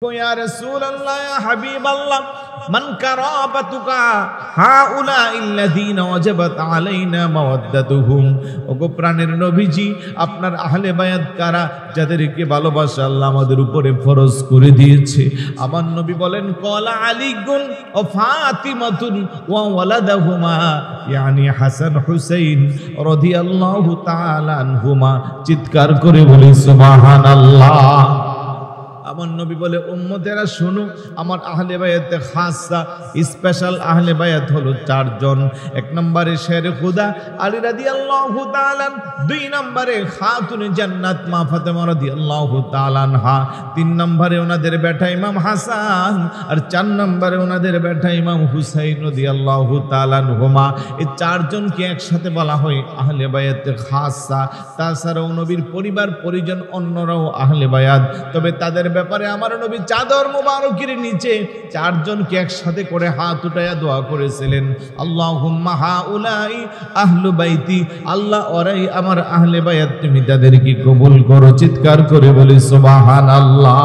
या रसूल अल्लाह या हबीब अल्लाह मन कराबतुका हाउलाइल्लाযীনা ওয়াজাবাত আলাইনা মাওয়াদ্দাতুহুম। ওগো প্রাণের নবীজি, আপনার আহলে বায়াত কারা যাদেরকে ভালোবাসা আল্লাহ আমাদের উপরে ফরজ করে দিয়েছে। আমার নবী বলেন ক্বালা আলীগুন ও ফাতিমাতুন ওয়া ওয়ালাদাহুমা ইয়ানি হাসান হুসাইন রাদিয়াল্লাহু তাআলা আনহুমা। চিৎকার করে বলি সুবহানাল্লাহ। আমার নবী বলে উম্মতেরা শোনো, আমার আহলে বায়াতে খাসা স্পেশাল আহলে বায়াত হলো চারজন। এক নম্বরে শের খুদা আলী রাদিয়াল্লাহু তাআলা, দুই নম্বরে খাতুনে জান্নাত মা ফাতেমা রাদিয়াল্লাহু তাআলা আনহা, তিন নম্বরে ওনাদের বেটা ইমাম হাসান, আর চার নম্বরে ওনাদের বেটা ইমাম হুসাইন রাদিয়াল্লাহু তাআলা আনহুমা। এই চারজনকে একসাথে বলা হয় আহলে বায়াতে খাসা। তাছাড়াও নবীর পরিবার পরিজন অন্যরাও আহলে বায়াত। তবে তাদের ব্যাপারে আমার নবী চাদর মুবারকের নিচে চারজনকে একসাথে করে হাত উঠায়া দোয়া করেছিলেন, আল্লাহুম্মা হাউলাই আহলু বাইতি, আল্লাহ ওরাই আমার আহলে বায়াত, তুমি তাদেরকে কবুল করো। চিৎকার করে বলি সুবহানাল্লাহ।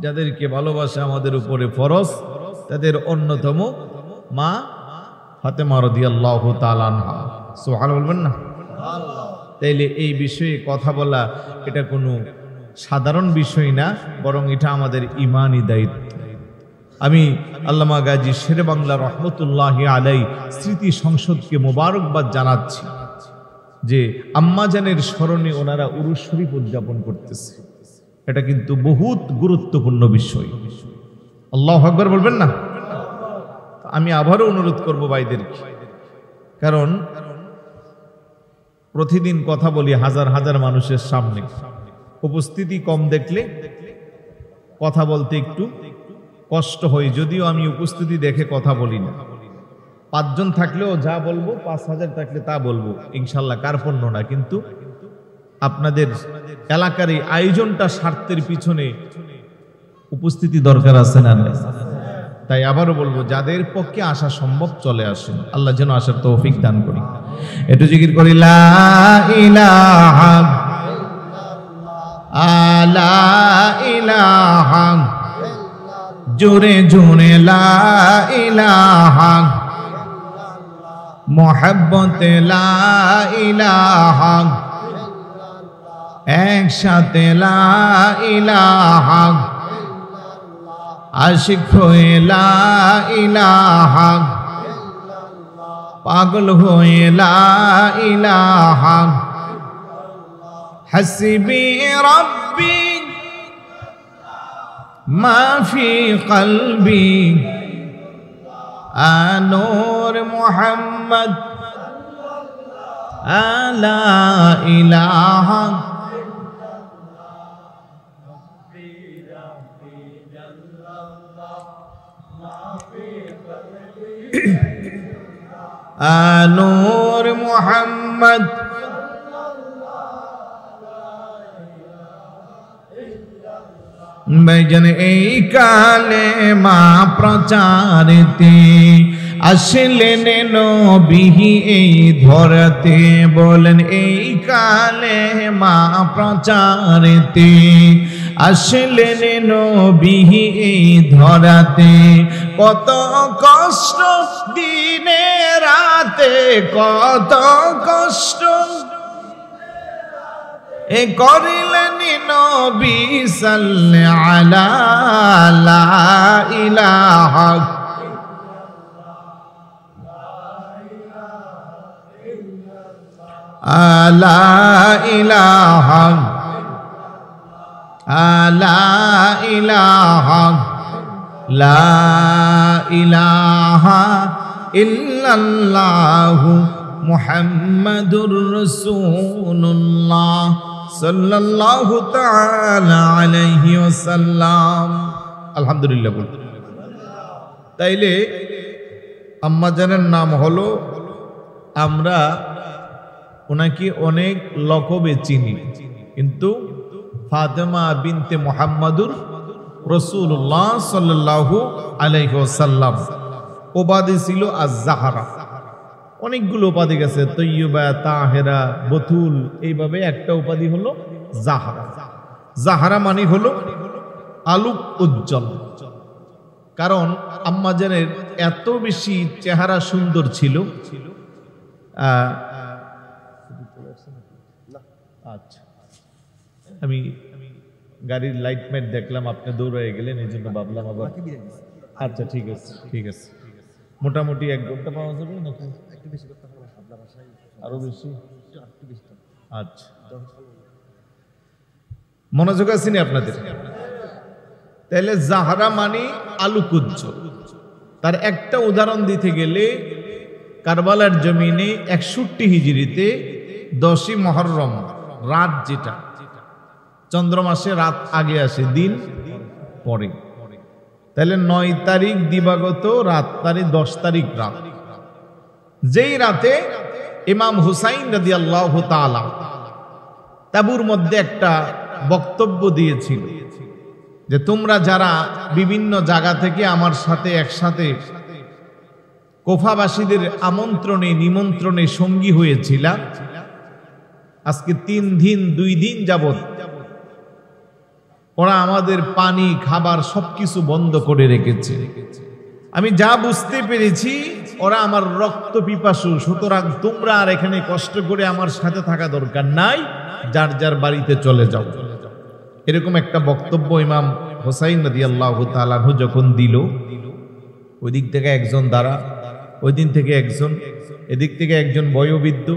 যাদেরকে ভালোবাসা আমাদের উপরে ফরজ, তাদের অন্যতম মা ফাতেমা রাদিয়াল্লাহু তাআলা আনহা। সুবহানাল্লাহ বলবেন না? তাইলে এই বিষয়ে কথা বলা এটা কোনো সাধারণ বিষয় না, বরং এটা আমাদের ঈমানি দায়িত্ব। আমি আল্লামা গাজী শেরে বাংলা রহমতুল্লাহি আলাই স্মৃতি সংসদকে মোবারকবাদ জানাচ্ছি যে আম্মাজানের স্মরণে ওনারা উরুস শরীফ উদযাপন করতেছে। এটা কিন্তু বহুত গুরুত্বপূর্ণ বিষয়। আল্লাহু আকবার বলবেন না? আমি আবারও অনুরোধ করব ভাইদেরকে, কারণ প্রতিদিন কথা বলি হাজার হাজার মানুষের সামনে, উপস্থিতি কম দেখলে কথা বলতে একটু কষ্ট হয়। যদিও আমি উপস্থিতি দেখে কথা বলি না, 5 জন থাকলেও যা বলবো, 5000 থাকলে তা বলবো ইনশাল্লাহ, কার্পণ্য না। কিন্তু আপনাদের এলাকার এই আয়োজনটা স্বার্থের পিছনে উপস্থিতি দরকার আছে না? তাই আবারও বলবো, যাদের পক্ষে আসা সম্ভব চলে আসেন, আল্লাহ যেন আসার তৌফিক দান করি। একটু জিকির করি লা ইলাহা আলা ইলাহা, জোরে জোরে লা ইলাহা, মোহাব্বতে লা ইলাহা, একসাথে লা ইলাহা, আশিক হয়ে লা ইলাহা, পাগল হয়ে লা ইলাহা, হাসবি রব্বি মা ফি কলবি, আনূর মুহাম্মদ লা ইলাহা, আনূর মুহাম্মদ ভাইজান। এই কালেমা প্রচারিতে আসলেন নবী এই ধরতে, বলেন এই কালেমা প্রচারিতে আসলেন নবী এই ধরাতে। কত কষ্ট দিনে রাতে, কত কষ্ট এ করিলেন নবী সাল্লাল্লাহু আলা লা ইলাহা আলা ইলাহা আলা ইলাহা লা ইলাহা ইল্লাল্লাহু মুহাম্মাদুর রাসূলুল্লাহ সাল্লাল্লাহু তাআলা আলাইহি ওয়াসাল্লাম। আলহামদুলিল্লাহ বল। তাইলে আম্মাজানের নাম হলো, আমরা ওনাকে অনেক লকবে চিনি, কিন্তু ফাতেমা বিনতে মুহাম্মাদুর রাসূলুল্লাহ সাল্লাল্লাহু আলাইহি ওয়াসাল্লাম। উপাধি ছিল আজ-জাহরা। অনেকগুলো উপাধি গেছে, তৈয়বা, তাহেরা, বতুল, এইভাবে একটা উপাধি হলো জাহরা। জাহরা মানে হলো আলোক উজ্জ্বল। কারণ আম্মাজানের এত বেশি চেহারা সুন্দর ছিল। আচ্ছা, আমি গাড়ির লাইট মাইট দেখলাম, আপনি দৌড়ে গেলেন, এই জন্য ভাবলাম আবার। আচ্ছা ঠিক আছে, ঠিক আছে। মোটামুটি 1 ঘন্টা পাওয়া যাবে নাকি আরো বেশি? আচ্ছা, মনোযোগ আসেনি আপনাদের? তাহলে জাহরা মানে আলোক উজ্জ্বল। তার একটা উদাহরণ দিতে গেলে, কারবালার জমিনে 61 হিজরিতে 10ই মুহররম রাত, যেটা চন্দ্র মাসে রাত আগে আসে, দিন পরে, তাহলে 9 তারিখ দিবাগত রাত, 10 তারিখ রাত। যেই রাতে ইমাম হুসাইন রাদিয়াল্লাহু তাআলা তাবুর মধ্যে একটা বক্তব্য দিয়েছিল যে তোমরা যারা বিভিন্ন জায়গা থেকে আমার সাথে একসাথে কোফাবাসীদের নিমন্ত্রণে সঙ্গী হয়েছিল, আজকে 3 দিন 2 দিন যাবত ওরা আমাদের পানি খাবার সবকিছু বন্ধ করে রেখেছে। আমি যা বুঝতে পেরেছি, ওরা আমার রক্ত পিপাসু, সুতরাং তোমরা আর এখানে কষ্ট করে আমার সাথে থাকা দরকার নাই, যার যার বাড়িতে চলে যাও। এরকম একটা বক্তব্য ইমাম হুসাইন রাদিয়াল্লাহু তাআলা যখন দিল, ওই দিক থেকে একজন দ্বারা, ওই দিন থেকে একজন, এদিক থেকে একজন বয়োবৃদ্ধ,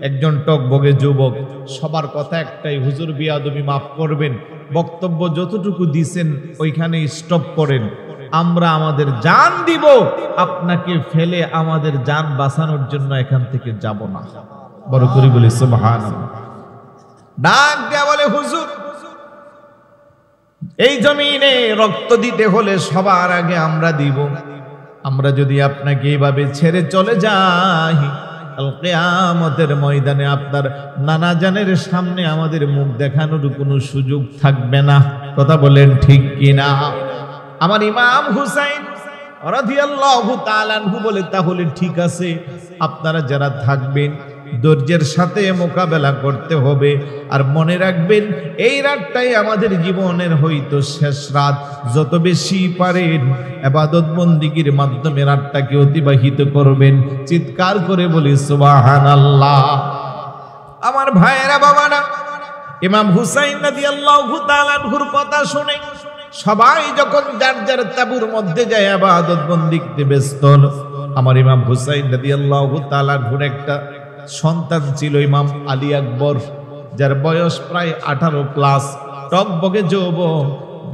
একজন টকবগে যুবক, সবার কথা একটাই, হুজুর বিয়াদবি মাফ করবেন, বক্তব্য যতটুকু দিছেন ওইখানে স্টপ করেন, আমরা আমাদের জান দিব, আপনাকে ফেলে আমাদের জান বাঁচানোর জন্য এখান থেকে যাব না। বড় করে বলি সুবহানাল্লাহ। ডাক দেয়া বলে, হুজুর এই জমিনে রক্ত দিতে হলে সবার আগে আমরা দিব। আমরা যদি আপনাকে এইভাবে ছেড়ে চলে যাই, কাল কিয়ামতের ময়দানে আপনার নানা জানের সামনে আমাদের মুখ দেখানোর কোনো সুযোগ থাকবে না। কথা বলেন ঠিক কিনা? আমার ইমাম হুসাইন রাদিয়াল্লাহু তাআলা আনহু বলে, তাহলে ঠিক আছে, আপনারা যারা থাকবেন ধৈর্যের সাথে মোকাবেলা করতে হবে। আর মনে রাখবেন, এই রাতটাই আমাদের জীবনের হয়তো শেষ রাত। যত বেশি পারেন ইবাদত বন্দেগীর মাধ্যমে রাতটাকে অতিবাহিত করবেন। চিৎকার করে বলি সুবহানাল্লাহ। আমার ভাইয়েরা, বাবারা, ইমাম হুসাইন রাদিয়াল্লাহু তাআলা আনহুর কথা শুনে সবাই যখন যার যার তাঁবুর মধ্যে যায় ইবাদত বন্দেগীতে ব্যস্ত, আমার ইমাম হুসাইন রাদিয়াল্লাহু তাআলা আনহুর একটা সন্তান ছিল, ইমাম আলী আকবর, যার বয়স প্রায় 18 প্লাস, টকবগে যৌবন,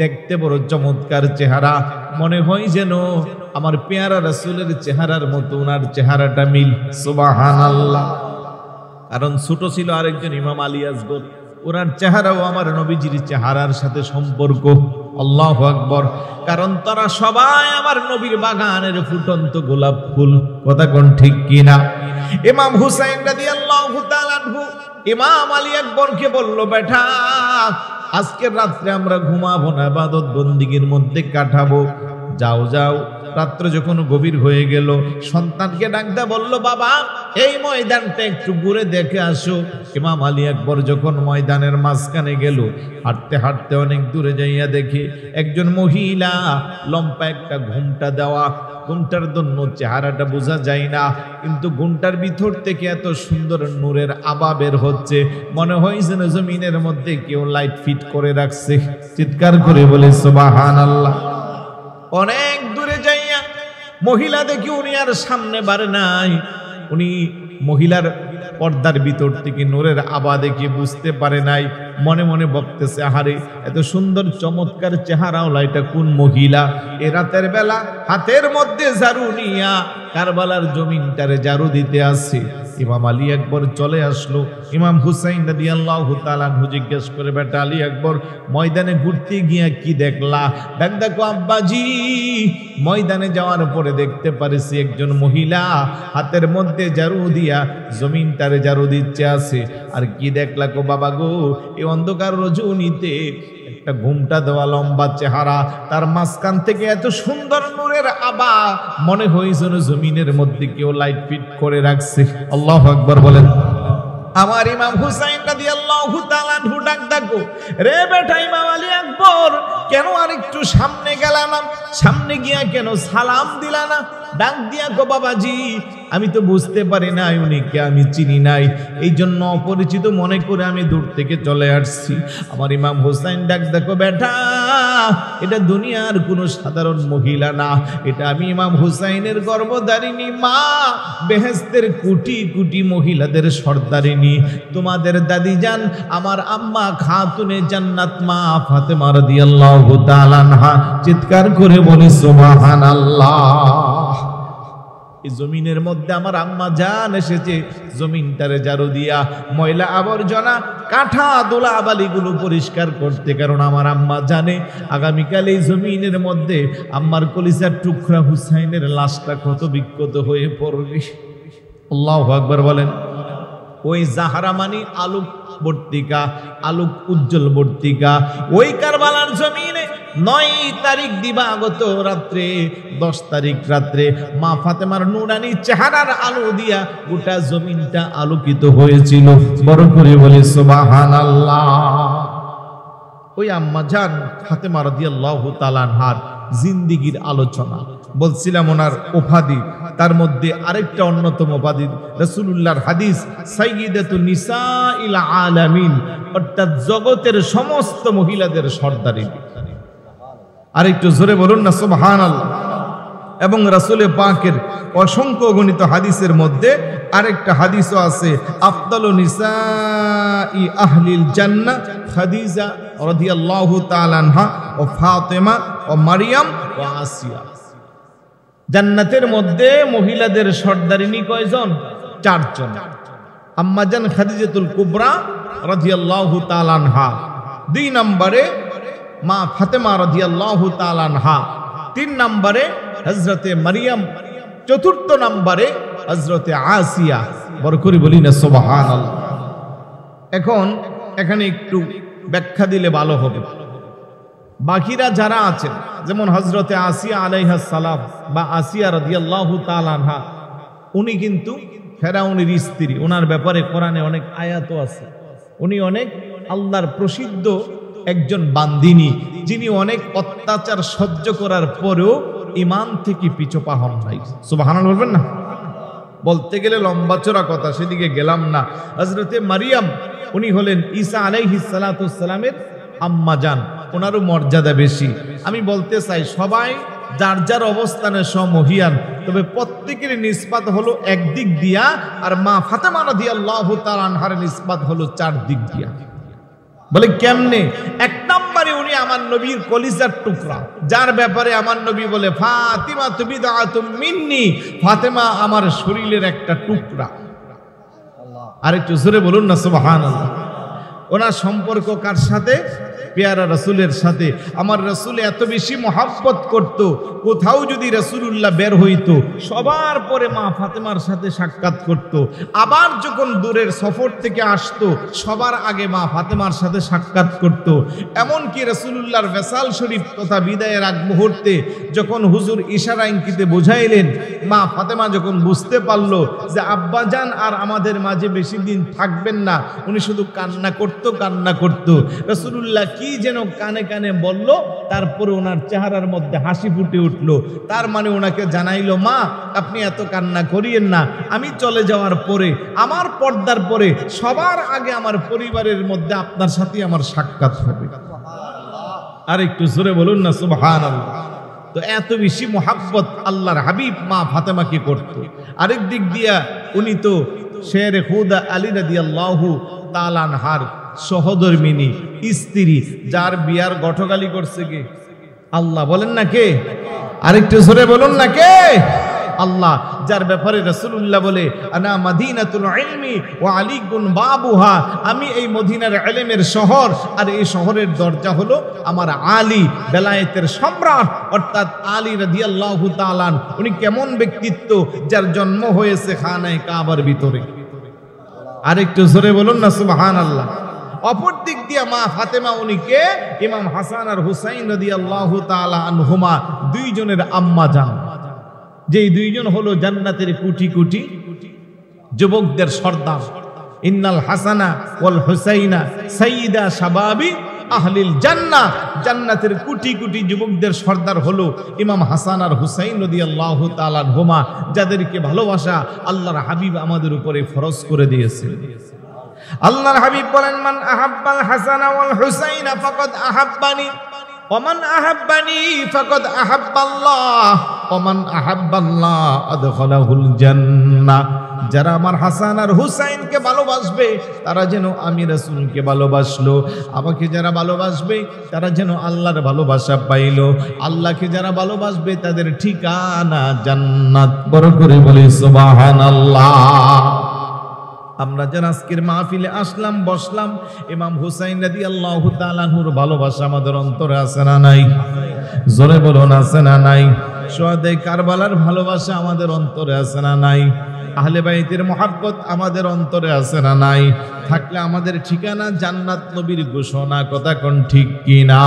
দেখতে বড় চমৎকার চেহারা, মনে হয় যেন আমার পেয়ারা রাসূলের চেহারার মতো ওনার চেহারাটা মিল। সুবহানাল্লাহ। কারণ ছোট ছিল আরেকজন ইমাম আলী আসগর, ওনার চেহারাও আমার নবীজির চেহারার সাথে সম্পর্ক। আল্লাহু আকবার। কারণ তারা সবাই আমার নবীর বাগানের ফুটন্ত গোলাপ ফুল। কথা কোন ঠিক কিনা? ইমাম হুসাইন রাদিয়াল্লাহু তাআলা আনহু ইমাম আলী আকবরকে বলল, বেটা, আজকের রাত্রে আমরা ঘুমাবো না, ইবাদত বন্দেগীর মধ্যে কাটাবো। যাও যাও। রাত্র যখন গভীর হয়ে গেল, সন্তানকে ডাকতে বলল, বাবা, এই ময়দানটা একটু ঘুরে দেখে আসো। ইমাম আলী আকবর যখন ময়দানের মাঝখানে গেল, হাঁটতে হাঁটতে অনেক দূরে যাইয়া দেখে একজন মহিলা, লম্বা একটা ঘুমটা দেওয়া, ঘুমটার জন্য চেহারাটা বোঝা যায় না, কিন্তু ঘুমটার ভিতর থেকে এত সুন্দর নূরের আভা বের হচ্ছে, মনে হয় যেন জমিনের মধ্যে কেউ লাইট ফিট করে রাখছে। চিৎকার করে বলে সুবহানাল্লাহ। অনেক দূরে যাইয়া মহিলা দেখি উনি আর সামনে বাড়ে নাই, উনি মহিলার পর্দার ভিতর থেকে নূরের আভা দেখে বুঝতে পারে নাই, মনে মনে বকতেছে, আহারে, এত সুন্দর চমৎকার চেহারাওয়ালা এটা কোন মহিলা? এ রাতের বেলা হাতের মধ্যে ঝাড়ু নিয়া কারবালার জমিনটারে ঝাড়ু দিতে আসছে। ইমাম আলী আকবর চলে আসলো। ইমাম হুসাইন রাদিয়াল্লাহু তাআলা আনহু জিজ্ঞেস করে, বেটা আলী আকবর, ময়দানে ঘুরতে গিয়া কি দেখলা? দেখ দেখো আব্বাজি, ময়দানে যাওয়ার পরে দেখতে পারেছি একজন মহিলা হাতের মধ্যে ঝাড়ু দিয়া জমিনটারে ঝাড়ু দিচ্ছে আছে। আর কি দেখলা গো বাবা গো? এই অন্ধকার রজনীতে একটা ঘুমটা দেওয়া লম্বা চেহারা, তার মাঝখান থেকে এত সুন্দর নূরের আভা, মনে হয় যেন জমিনের মধ্যে কেউ লাইট ফিট করে রাখছে। আল্লাহু আকবার বলেন। আমার ইমাম হুসাইন রাদিয়াল্লাহু তাআলা ডাক দেখো, রে বেটা ইমাম আলী আকবর, কেন আরেকটু সামনে গেলা না? সামনে গিয়া কেন সালাম দিলা না? ডাক দিয়া গো বাবাজি, আমি তো বুঝতে পারি না উনিকে আমি চিনি নাই, এই জন্য অপরিচিত মনে করে আমি দূর থেকে চলে আসছি। আমার ইমাম হুসাইন ডাক দেখো, বেটা এটা দুনিয়ার কোনো সাধারণ মহিলা না, এটা আমি ইমাম হুসাইনের গর্ভধারিণী মা, বেহেশতের কোটি কোটি মহিলাদের সর্দারিনী, তোমাদের দাদি জান আমার আম্মা খাতুনে জান্নাত মা ফাতেমা রাদিয়াল্লাহু তাআলা আনহা। চিৎকার করে বলি সুবহানাল্লাহ। এই জমিনের মধ্যে আমার আম্মা জান এসেছে জমিনটারে ঝাড়ু দিয়া ময়লা আবর্জনা কাঁঠা দোলা বালিগুলো পরিষ্কার করতে, কারণ আমার আম্মা জানে আগামীকাল এই জমিনের মধ্যে আম্মার কলিজার টুকরা হুসাইনের লাশটা ক্ষত বিক্ষত হয়ে পড়বে। আল্লাহু আকবার বলেন। ওই জাহারা মানি আলোক বর্তিকা, আলোক উজ্জ্বল বর্তিকা, ওই কারবালার জমিনে 9 তারিখ দিবাগত রাত্রে 10 তারিখ রাত্রে মা ফাতেমার নুরানি চেহারার আলো দিয়া গোটা জমিনটা আলোকিত হয়েছিল। বড় করে বলি সুবহানাল্লাহ। ওই আম্মা জান ফাতেমা রাদিয়াল্লাহু তাআলা আনহার জিন্দেগীর আলোচনা বলছিলাম, ওনার উপাধি, তার মধ্যে আরেকটা অন্যতম উপাধি রাসূলুল্লাহর হাদিস সাইয়্যিদাতুন নিসাইল আলামিন, অর্থাৎ জগতের সমস্ত মহিলাদের সর্দারিনী। আরেকটু জোরে বলুন না সুবহানাল্লাহ। এবং রাসূল পাকের অসংখ্য গণিত হাদিসের মধ্যে আরেকটা হাদিসও আছে, আফদালু নিসাই আহলিল জান্নাহ খাদিজা রাদিয়াল্লাহু তাআলা আনহা ও ফাতেমা ও মারিয়াম ও আসিয়া। জান্নাতের মধ্যে মহিলাদের সর্দারিনী কয়জন? 4 জন। আম্মাজান খাদিজাতুল কুবরা রাদিয়াল্লাহু তাআলা আনহা, 2 নম্বরে মা ফাতেমা রাদিয়াল্লাহু তাআলা আনহা, 3 নম্বরে হযরতে মারিয়াম, 4র্থ নম্বরে হযরতে আসিয়া। বড় করে বলি না সুবহানাল্লাহ। এখন এখানে একটু ব্যাখ্যা দিলে ভালো হবে। বাকিরা যারা আছেন, যেমন হযরতে আসিয়া আলাইহাস সালাম বা আসিয়া রাদিয়াল্লাহু তাআলা আনহা, উনি কিন্তু ফেরাউনের স্ত্রী, ওনার ব্যাপারে কোরআনে অনেক আয়াতও আছে। উনি অনেক আল্লাহর প্রসিদ্ধ একজন বান্দিনী, যিনি অনেক অত্যাচার সহ্য করার পরেও ঈমান থেকে পিছপা হন নাই। সুবহানাল্লাহ বলবেন না? বলতে গেলে লম্বা চড়া কথা, সেদিকে গেলাম না। হযরতে মারিয়াম, উনি হলেন ঈসা আলাইহিস সালাতুস সালামের আম্মা জান, ওনারও মর্যাদা বেশি। আমি বলতে চাই সবাই যার যার অবস্থানে সমহিয়ান, তবে প্রত্যেকের নিসবাত হলো একদিক দিয়া, আর মা ফাতেমা রাদিয়াল্লাহু তাআলা আনহার নিসবাত হলো 4 দিক দিয়া। বলে কেমনে? 1 নম্বরে উনি আমার নবীর কলিজার টুকরা, যার ব্যাপারে আমার নবী বলে ফাতিমা বিদআতুম মিন্নি, ফাতেমা আমার শরীরের একটা টুকরা। আরেকটু জোরে বলুন না সুবহানাল্লাহ। ওনার সম্পর্ক কার সাথে? পেয়ারা রাসূলের সাথে। আমার রাসূল এত বেশি মহব্বত করত, কোথাও যদি রাসূলুল্লাহ বের হইতো সবার পরে মা ফাতেমার সাথে সাক্ষাৎ করত, আবার যখন দূরের সফর থেকে আসতো সবার আগে মা ফাতেমার সাথে সাক্ষাৎ করত। এমনকি রাসূলুল্লাহর ওয়াসাল শরীফ তথা বিদায়ের আগ মুহূর্তে যখন হুজুর ইশারা ইঙ্গিতে বুঝাইলেন, মা ফাতেমা যখন বুঝতে পারলো যে আব্বাজান আর আমাদের মাঝে বেশি দিন থাকবেন না, উনি শুধু কান্না করত। রাসূলুল্লাহ কি যেন কানে কানে বলল, তারপরে ওনার চেহারার মধ্যে হাসি ফুটে উঠলো। তার মানে ওনাকে জানাইলো, মা আপনি এত কান্না করিয়েন না, আমি চলে যাওয়ার পরে আমার পর্দার পরে সবার আগে আমার পরিবারের মধ্যে আপনার সাথে আমার সাক্ষাৎ হবে। আর একটু জোরে বলুন না সুবহানাল্লাহ। তো এত বেশি মোহাব্বত আল্লাহর হাবিব মা ফাতেমাকে করত। আরেক দিক দিয়া উনি তো শেরে খুদা আলী রাদিয়াল্লাহু তাআলা আনহার সহধর্মিনী স্ত্রী, যার বিয়ার গঠগালি করছে কে? আল্লাহ। বলেন না কে? আরেকটু জোরে বলুন না কে? আল্লাহ। যার ব্যাপারে রাসূলুল্লাহ বলে আনা মাদিনাতুল ইলমি ওয়া আলীকুন বাবুহা, আমি এই মদিনার ইলমের শহর, আর এই শহরের দরজা হলো আমার আলী, বেলায়েতের সম্রাট অর্থাৎ আলী রাদিয়াল্লাহু তাআলা। উনি কেমন ব্যক্তিত্ব, যার জন্ম হয়েছে খানায়ে কাবার ভিতরে। আরেকটু জোরে বলুন না সুবহানাল্লাহ। অপর দিক দিয়ে মা ফাতেমা উনিকে ইমাম হাসান আর হুসাইন রাদিয়াল্লাহু তাআলা আনহুমা 2 জনের আম্মা জান, যেই 2 জন হলো জান্নাতের কোটি কোটি যুবকদের সর্দার। ইন্নাল হাসানা ওয়াল হুসাইনা সাইয়্যিদা শাবাবি আহলিল জান্নাহ, জান্নাতের কোটি কোটি যুবকদের সর্দার হলো ইমাম হাসান আর হুসাইন রাদিয়াল্লাহু তাআলা আনহুমা, যাদেরকে ভালোবাসা আল্লাহর হাবিব আমাদের উপরে ফরজ করে দিয়েছেন। আল্লাহর হাবিব বলেন, মান আহাব্বাল হাসানা ওয়াল হুসাইনা ফাকাদ আহাব্বানি ওয়া মান আহাব্বানি ফাকাদ আহাব্বাল্লাহ ওয়া মান আহাব্বাল্লাহ আদখালাহুল জান্নাহ। যারা আমার হাসান আর হুসাইনকে ভালোবাসবে তারা যেন আমি রাসূলকে ভালোবাসলো, আমাকে যারা ভালোবাসবে তারা যেন আল্লাহর ভালোবাসা পাইলো, আল্লাহকে যারা ভালোবাসবে তাদের ঠিকানা জান্নাত। বড় করে বলি সুবহানাল্লাহ। আমরা যারা আজকের মাহফিলে আসলাম, বসলাম, ইমাম হুসাইন রাদিয়াল্লাহু তাআলা আনহুর ভালোবাসা আমাদের অন্তরে আছে না নাই? জোরে বলুন আছে না নাই? শুহাদায়ে কারবালার ভালোবাসা আমাদের অন্তরে আছে না নাই? আহলে বাইতের মহব্বত আমাদের অন্তরে আছে না নাই? থাকলে আমাদের ঠিকানা জান্নাত, নবীর ঘোষণা। কথা কোন ঠিক কিনা?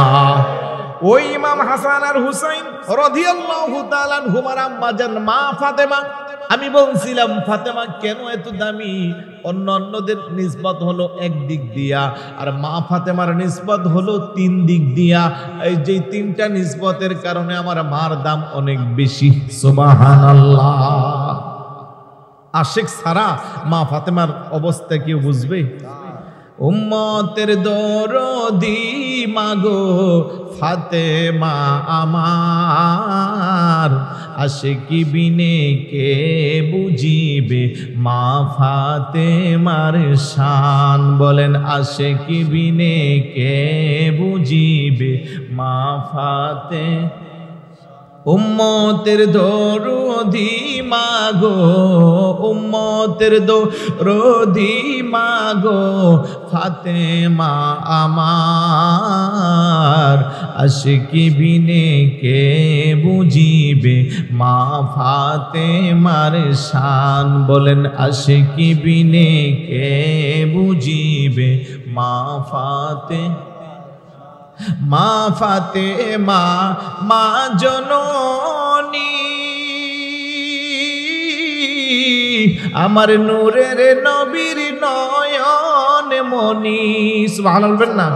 ওই ইমাম হাসান আর হুসাইন রাদিয়াল্লাহু তাআলা আনহুমার আম্মা জান মা ফাতেমা, আমি বলছিলাম ফাতেমা কেন এত দামি? অন্যদের নিসবত হলো এক দিক দিয়া, আর মা ফাতেমার নিসবত হলো তিন দিক দিয়া। এই যে তিনটা নিসবতের কারণে আমার মার দাম অনেক বেশি। সুবহানাল্লাহ। আশিক ছাড়া মা ফাতেমার অবস্থা কেউ বুঝবে? উম্মতের দরদি মাগো ফাতেমা আমার, আশিকি বিনে কে বুঝিবে মা ফাতেমার শান। বলেন আশিকি বিনে কে বুঝিবে মা ফাতে। উম্মতের দরদি মাগো, উম্মতের দরদি মাগো ফাতেমা আমার, আশিকি বিনে কে বুঝিবে মা ফাতেমার শান। বলেন আশিকি বিনে কে বুঝিবে মা ফাতে। মা ফাতেমা মা জননী, আমার নূরের নবীর নয়ন মনি। সুবহানাল্লাহ বলবেন না?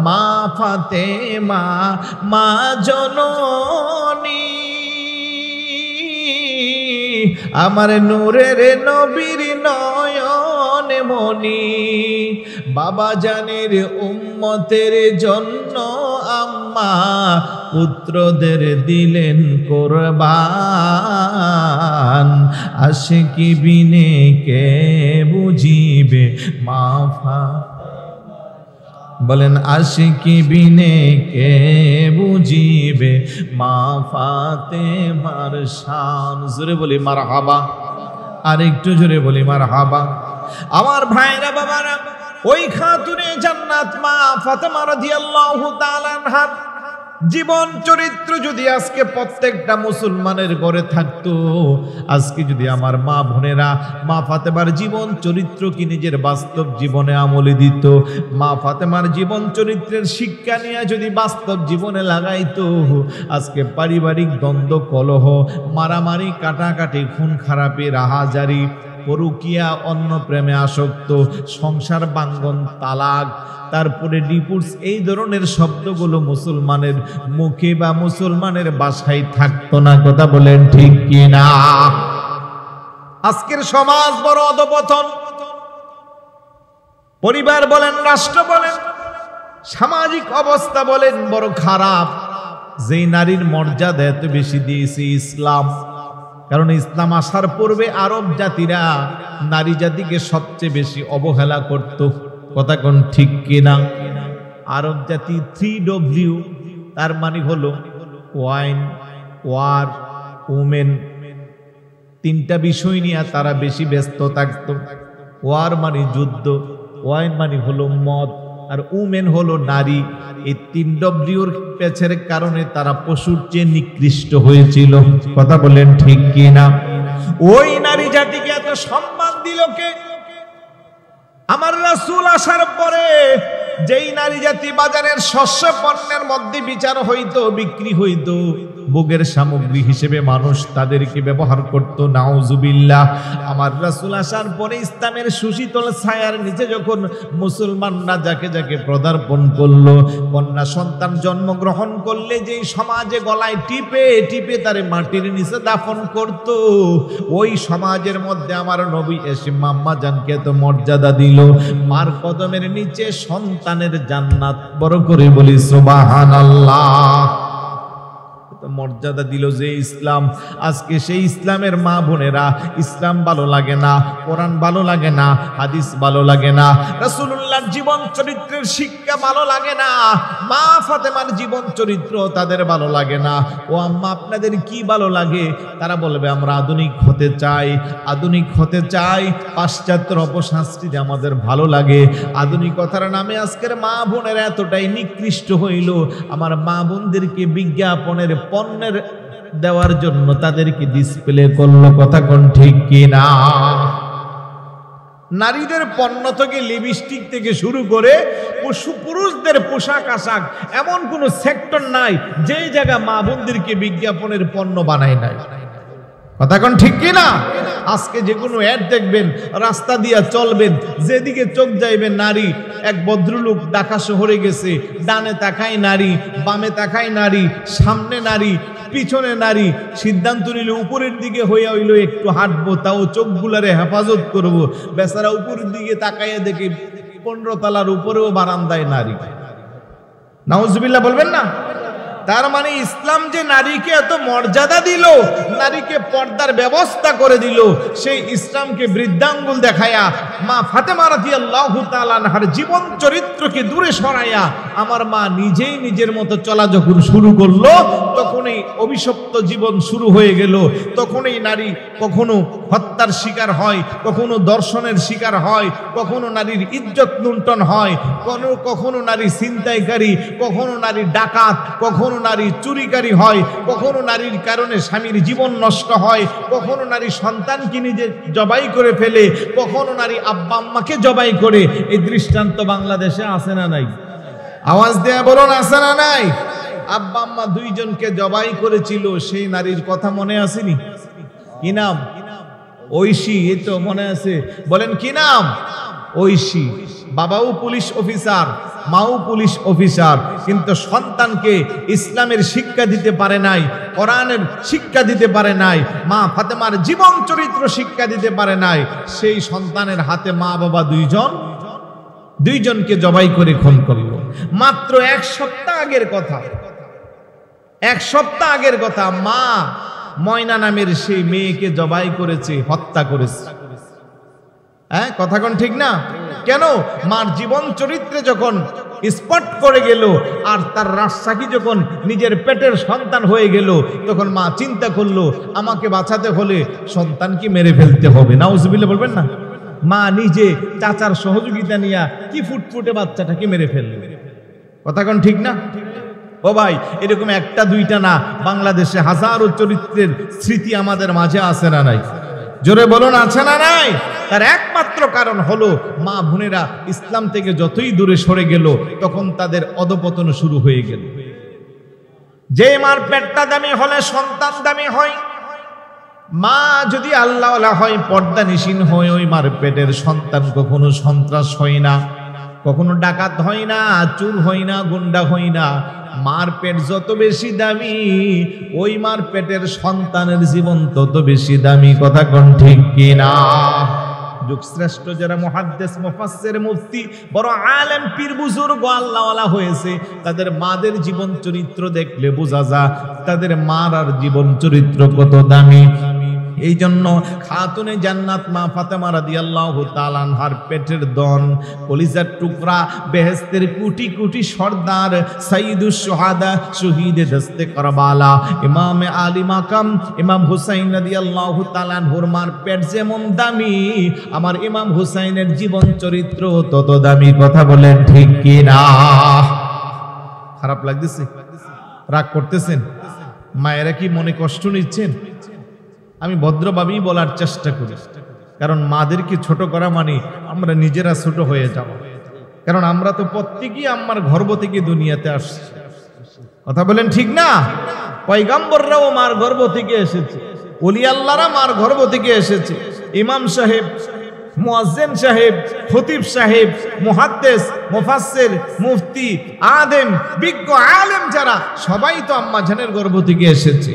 মা ফাতেমা মা জননী, আমার নূরের নবীর নয়ন মনি। বাবা জানের উম্মতের জন্য আম্মা পুত্রদের দিলেন কোরবান, আশিকি বিনে কে বুঝিবে মা বলেন আশিকি বিনে কে বুঝিবে মা ফাতেমার শান। জোরে বলি মারহাবা, আর একটু জোরে বলি মারহাবা। আমার ভাইরা বাবারা, ওই খাতুনে জান্নাত মা ফাতেমা রাদিয়াল্লাহু তাআলা আনহা জীবন চরিত্র যদি আজকে প্রত্যেকটা মুসলমানের ঘরে থাকতো, আজকে যদি আমার মা বোনেরা মা ফাতেমার জীবন চরিত্র কি নিজের বাস্তব জীবনে আমলে দিত, মা ফাতেমার জীবন চরিত্রের শিক্ষা নিয়ে যদি বাস্তব জীবনে লাগাইতো, আজকে পারিবারিক দ্বন্দ্ব, কলহ, মারামারি, কাটাকাটি, খুন খারাপি, রাহাজারি, পরকিয়া, অন্য প্রেমে আসক্ত, সংসার ভাঙ্গন, তালাক, তারপরে ডিভোর্স, এই ধরনের শব্দগুলো মুসলমানের মুখে বা মুসলমানের বাসায় থাকতো না। কথা বলেন ঠিক কি না? আজকের সমাজ বড় অধপতন। পরিবার বলেন, রাষ্ট্র বলেন, সামাজিক অবস্থা বলেন বড় খারাপ। যেই নারীর মর্যাদা এত বেশি দিয়েছে ইসলাম, কারণ ইসলাম আসার পূর্বে আরব জাতিরা নারী জাতিকে সবচেয়ে বেশি অবহেলা করত। কথা কোন ঠিক কিনা? আরব জাতি 3W, তার মানে হলো ওয়াইন, ওয়ার, উমেন, তিনটা বিষয় নিয়ে তারা বেশি ব্যস্ত থাকতো। ওয়ার মানে যুদ্ধ, ওয়াইন মানে হলো মদ, আর উমেন হলো নারী। এই 3Wর পেছের কারণে তারা পশুর চেয়ে নিকৃষ্ট হয়েছিল। কথা বলেন ঠিক কিনা? ওই নারী জাতিকে এত সম্মান দিল কে? আমার রাসূল আসার পরে যেই নারী জাতি বাজারের শস্য পণ্যের মধ্যে বিচার হইতো, বিক্রি হইতো, ভোগের সামগ্রী হিসেবে মানুষ তাদেরকে ব্যবহার করত। নাউজুবিল্লাহ। আমার রাসূল আসার পরে ইসলামের সুশীতল ছায়ার নিচে যখন মুসলমানরা যাকে যাকে পদার্পণ করলো, কন্যা সন্তান জন্মগ্রহণ করলে যেই সমাজে গলায় টিপে টিপে তারে মাটির নিচে দাফন করত, ওই সমাজের মধ্যে আমার নবী এসে আম্মা জানকে এত মর্যাদা দিল, মার কদমের নিচে সন্তানের জান্নাত। বড় করে বলি সুবহানাল্লাহ। মর্যাদা দিল যে ইসলাম। আজকে সেই ইসলামের মা বোনেরা, ইসলাম ভালো লাগে না, কোরআন ভালো লাগে না, হাদিস ভালো লাগে না, রাসূলুল্লাহর জীবন চরিত্রের শিক্ষা ভালো লাগে না, মা ফাতেমার জীবন চরিত্র তাদের ভালো লাগে না। ও আম্মা আপনাদের কি ভালো লাগে? তারা বলবে আমরা আধুনিক হতে চাই, আধুনিক হতে চাই, পাশ্চাত্যের অপসংস্কৃতি আমাদের ভালো লাগে। আধুনিকতার নামে আজকের মা বোনেরা এতটাই নিকৃষ্ট হইল, আমার মা বোনদেরকে বিজ্ঞাপনের পণ্যের দেওয়ার জন্য তাদেরকে ডিসপ্লে করলো। কথা কোন ঠিক কিনা? নারীদের পণ্য থেকে লিপস্টিক থেকে শুরু করে পুরুষদের পোশাক আশাক, এমন কোন সেক্টর নাই যে জায়গা মা বোনদেরকে বিজ্ঞাপনের পণ্য বানায় নাই। কথা কোন ঠিক কিনা? আজকে যে কোনো অ্যাড দেখবেন, রাস্তা দিয়া চলবেন, যেদিকে চোখ যাইবেন নারী। এক ভদ্রলোক ঢাকা শহরে গেছে, ডানে তাকায় নারী, বামে তাকায় নারী, সামনে নারী, পিছনে নারী। সিদ্ধান্ত নিল উপরের দিকে হইয়া হইল একটু হাঁটবো, তাও চোখগুলারে হেফাজত করব। বেচারা উপরের দিকে তাকাইয়া দেখে 15 তলার উপরেও বারান্দায় নারী। নাউজুবিল্লাহ বলবেন না? তার মানে ইসলাম যে নারীকে এত মর্যাদা দিল, নারীকে পর্দার ব্যবস্থা করে দিল, সেই ইসলামকে বৃদ্ধাঙ্গুল দেখায়া মা ফাতেমা রাদিয়াল্লাহু তাআলা আনহার জীবন চরিত্রকে দূরে সরাইয়া আমার মা নিজেই নিজের মতো চলা যখন শুরু করলো, তখনই অভিশপ্ত জীবন শুরু হয়ে গেল। তখনই নারী কখনো হত্যার শিকার হয়, কখনো দর্শনের শিকার হয়, কখনো নারীর ইজ্জত লুণ্ঠন হয়, কখনো নারী ছিনতাইকারী, কখনো নারী ডাকাত, কখনো নারী চুরিকারী হয়, কখনো নারীর কারণে স্বামীর জীবন নষ্ট হয়, কখনো নারী সন্তানকে নিজে জবাই করে ফেলে, কখনো নারী আব্বা আম্মাকে জবাই করে। এই দৃষ্টান্ত বাংলাদেশে আছে না নাই? আওয়াজ দেয়া বলুন, আছে না নাই? আব্বা আম্মা দুইজনকে জবাই করেছিল, সেই নারীর কথা মনে আসেনি? কি নাম? ঐশী। এই তো মনে আছে, বলেন কি নাম? ঐশী। বাবাও পুলিশ অফিসার, মাও পুলিশ অফিসার, কিন্তু সন্তানকে ইসলামের শিক্ষা দিতে পারে নাই, কোরআনের শিক্ষা দিতে পারে নাই, মা ফাতেমার জীবন চরিত্র শিক্ষা দিতে পারে নাই। সেই সন্তানের হাতে মা বাবা দুইজনকে জবাই করে খুন করল। মাত্র 1 সপ্তাহ আগের কথা, 1 সপ্তাহ আগের কথা, মা ময়না নামের সেই মেয়েকে জবাই করেছে, হত্যা করেছে। হ্যাঁ, কথা কোন ঠিক না? কেন? মার জীবন চরিত্রে যখন স্পট করে গেল, আর তার রাজশাহী যখন নিজের পেটের সন্তান হয়ে গেল, তখন মা চিন্তা করলো আমাকে বাঁচাতে হলে সন্তানকে মেরে ফেলতে হবে। নাউজুবিল্লাহ বলবেন না? মা নিজে চাচার সহযোগিতা নিয়ে কি ফুটফুটে বাচ্চাটাকে মেরে ফেললো। কথা কোন ঠিক না? ও ভাই, এরকম একটা দুইটা না, বাংলাদেশে হাজারো চরিত্রের স্মৃতি আমাদের মাঝে আছে না নাই? জোরে বলুন, আছে না নাই? তার একমাত্র কারণ হলো মা বোনেরা ইসলাম থেকে যতই দূরে সরে গেল, তখন তাদের অধপতন শুরু হয়ে গেল। যে মার পেটটা দামি হলে সন্তান দামি হয়। মা যদি আল্লাহওয়ালা হয়, পর্দা নিশীন হয়, ওই মার পেটের সন্তান কখনো সন্ত্রাস হয় না, কখনো ডাকাত হয় না, চোর হয় না, গুন্ডা হয় না। মার পেট যত বেশি দামি, ওই মার পেটের সন্তানের জীবন তত বেশি দামি। কথা কোন ঠিক কিনা? যুগশ্রেষ্ঠ যারা মুহাদ্দিস, মুফাসসির, মুফতি, বড় আলেম, পীর, বুজুর্গ, আল্লাহওয়ালা হয়েছে, তাদের মাদের জীবন চরিত্র দেখলে বোঝা যায় তাদের মার আর জীবন চরিত্র কত দামি। এই জন্য খাতুনে জান্নাত মা ফাতেমা রাদিয়াল্লাহু তাআলা আনহার পেটের দন, কলিজার টুকরা, বেহেশতের কোটি কোটি সর্দার, সাইয়্যিদুশ শুহাদা, শহীদে দস্তে কারবালা, ইমাম আলী মাকাম, ইমাম হুসাইন রাদিয়াল্লাহু তাআলা আনহুর মার পেট যেমন দামি, আমার ইমাম হুসাইনের জীবন চরিত্র তত দামি। কথা বলেন ঠিক কি না? খারাপ লাগতেছে? রাগ করতেছেন? মায়েরা কি মনে কষ্ট নিচ্ছেন? আমি ভদ্রভাবেই বলার চেষ্টা করি, কারণ মাদেরকে ছোট করা মানে আমরা নিজেরা ছোট হয়ে যাব। কারণ আমরা তো প্রত্যেকেই আম্মার গর্ভ থেকে দুনিয়াতে আসছি। কথা বলেন ঠিক না? পয়গম্বররাও মার গর্ভ থেকে এসেছে, ওলি আল্লাহরা মার গর্ভ থেকে এসেছে। ইমাম সাহেব, মুয়াজ্জিন সাহেব, খতিব সাহেব, মুহাদ্দিস, মুফাসসির, মুফতি, আলেম, বিজ্ঞ আলেম যারা সবাই তো আম্মা জানের গর্ভ থেকে এসেছে।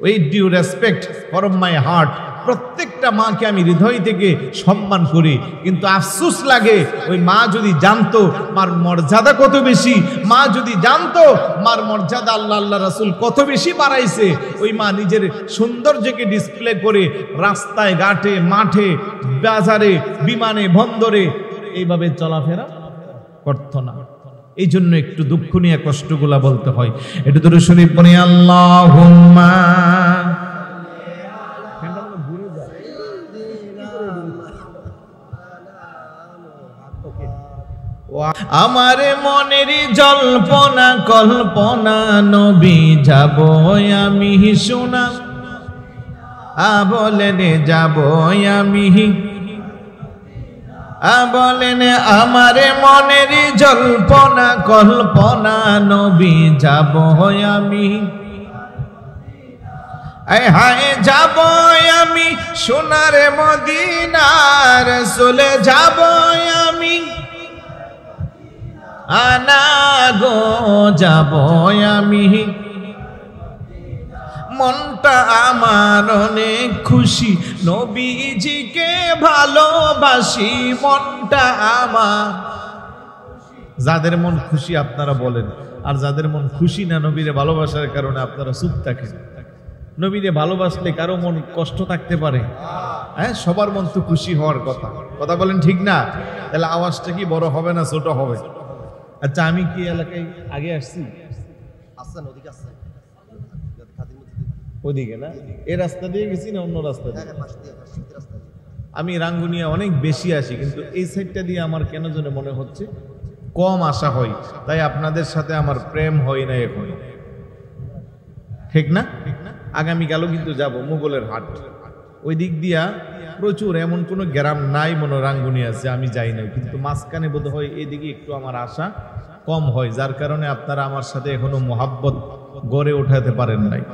With due respect from my heart, প্রত্যেকটা মাকে আমি হৃদয় থেকে সম্মান করি। কিন্তু আফসোস লাগে, ওই মা যদি জানতো মার মর্যাদা কত বেশি, মা যদি জানতো মার মর্যাদা আল্লাহ আল্লাহ রাসূল কত বেশি বাড়াইছে, ওই মা নিজের সৌন্দর্যকে ডিসপ্লে করে রাস্তায় ঘাটে মাঠে বাজারে বিমানে বন্দরে এইভাবে চলাফেরা করতো না। এই জন্য একটু দুঃখ নিয়ে কষ্টগুলা বলতে হয়। একটু দরুদ শরীফ পড়ি, আল্লাহুম্মা আমার মনের জল্পনা কল্পনা নবী যাব আমি শোনা, বলেন যাব আমি, বলেন আমার মনের জল্পনা কল্পনা নবী যাব আমি, হায় যাব আমি সোনার মদিনার রাসূলে যাব আমি, আনা গো যাব আমি। মনটা আমার অনেক খুশি, নবীজিকে ভালোবাসি, মনটা আমার। যাদের মন খুশি আপনারা বলেন, আর যাদের মন খুশি না নবীরে ভালোবাসার কারণে আপনারা চুপ থাকেন। নবীরে ভালোবাসলে কারো মন কষ্ট থাকতে পারে? হ্যাঁ, সবার মন তো খুশি হওয়ার কথা। কথা বলেন ঠিক না? তাহলে আওয়াজটা কি বড় হবে না ছোট হবে? আচ্ছা, আমি কি এলাকায় আগে আসছি? ওদিকে না, এই রাস্তা দিয়ে গেছি না অন্য রাস্তা দিয়ে? আমি রাঙ্গুনিয়া অনেক বেশি আসি, কিন্তু এই সাইডটা দিয়ে আমার কেন যেন মনে হচ্ছে কম আসা হয়, তাই আপনাদের সাথে আমার প্রেম হয় না এখনো। ঠিক না? আগামীকালও কিন্তু যাব মুগলের হাট, ওই দিক দিয়া প্রচুর, এমন কোনো গ্রাম নাই মনে রাঙ্গুনিয়া আছে আমি যাই না, কিন্তু মাঝখানে বোধ হয় এদিকে একটু আমার আশা কম হয়, যার কারণে আপনারা আমার সাথে এখনো মোহাব্বত গড়ে ওঠাতে পারেন নাই।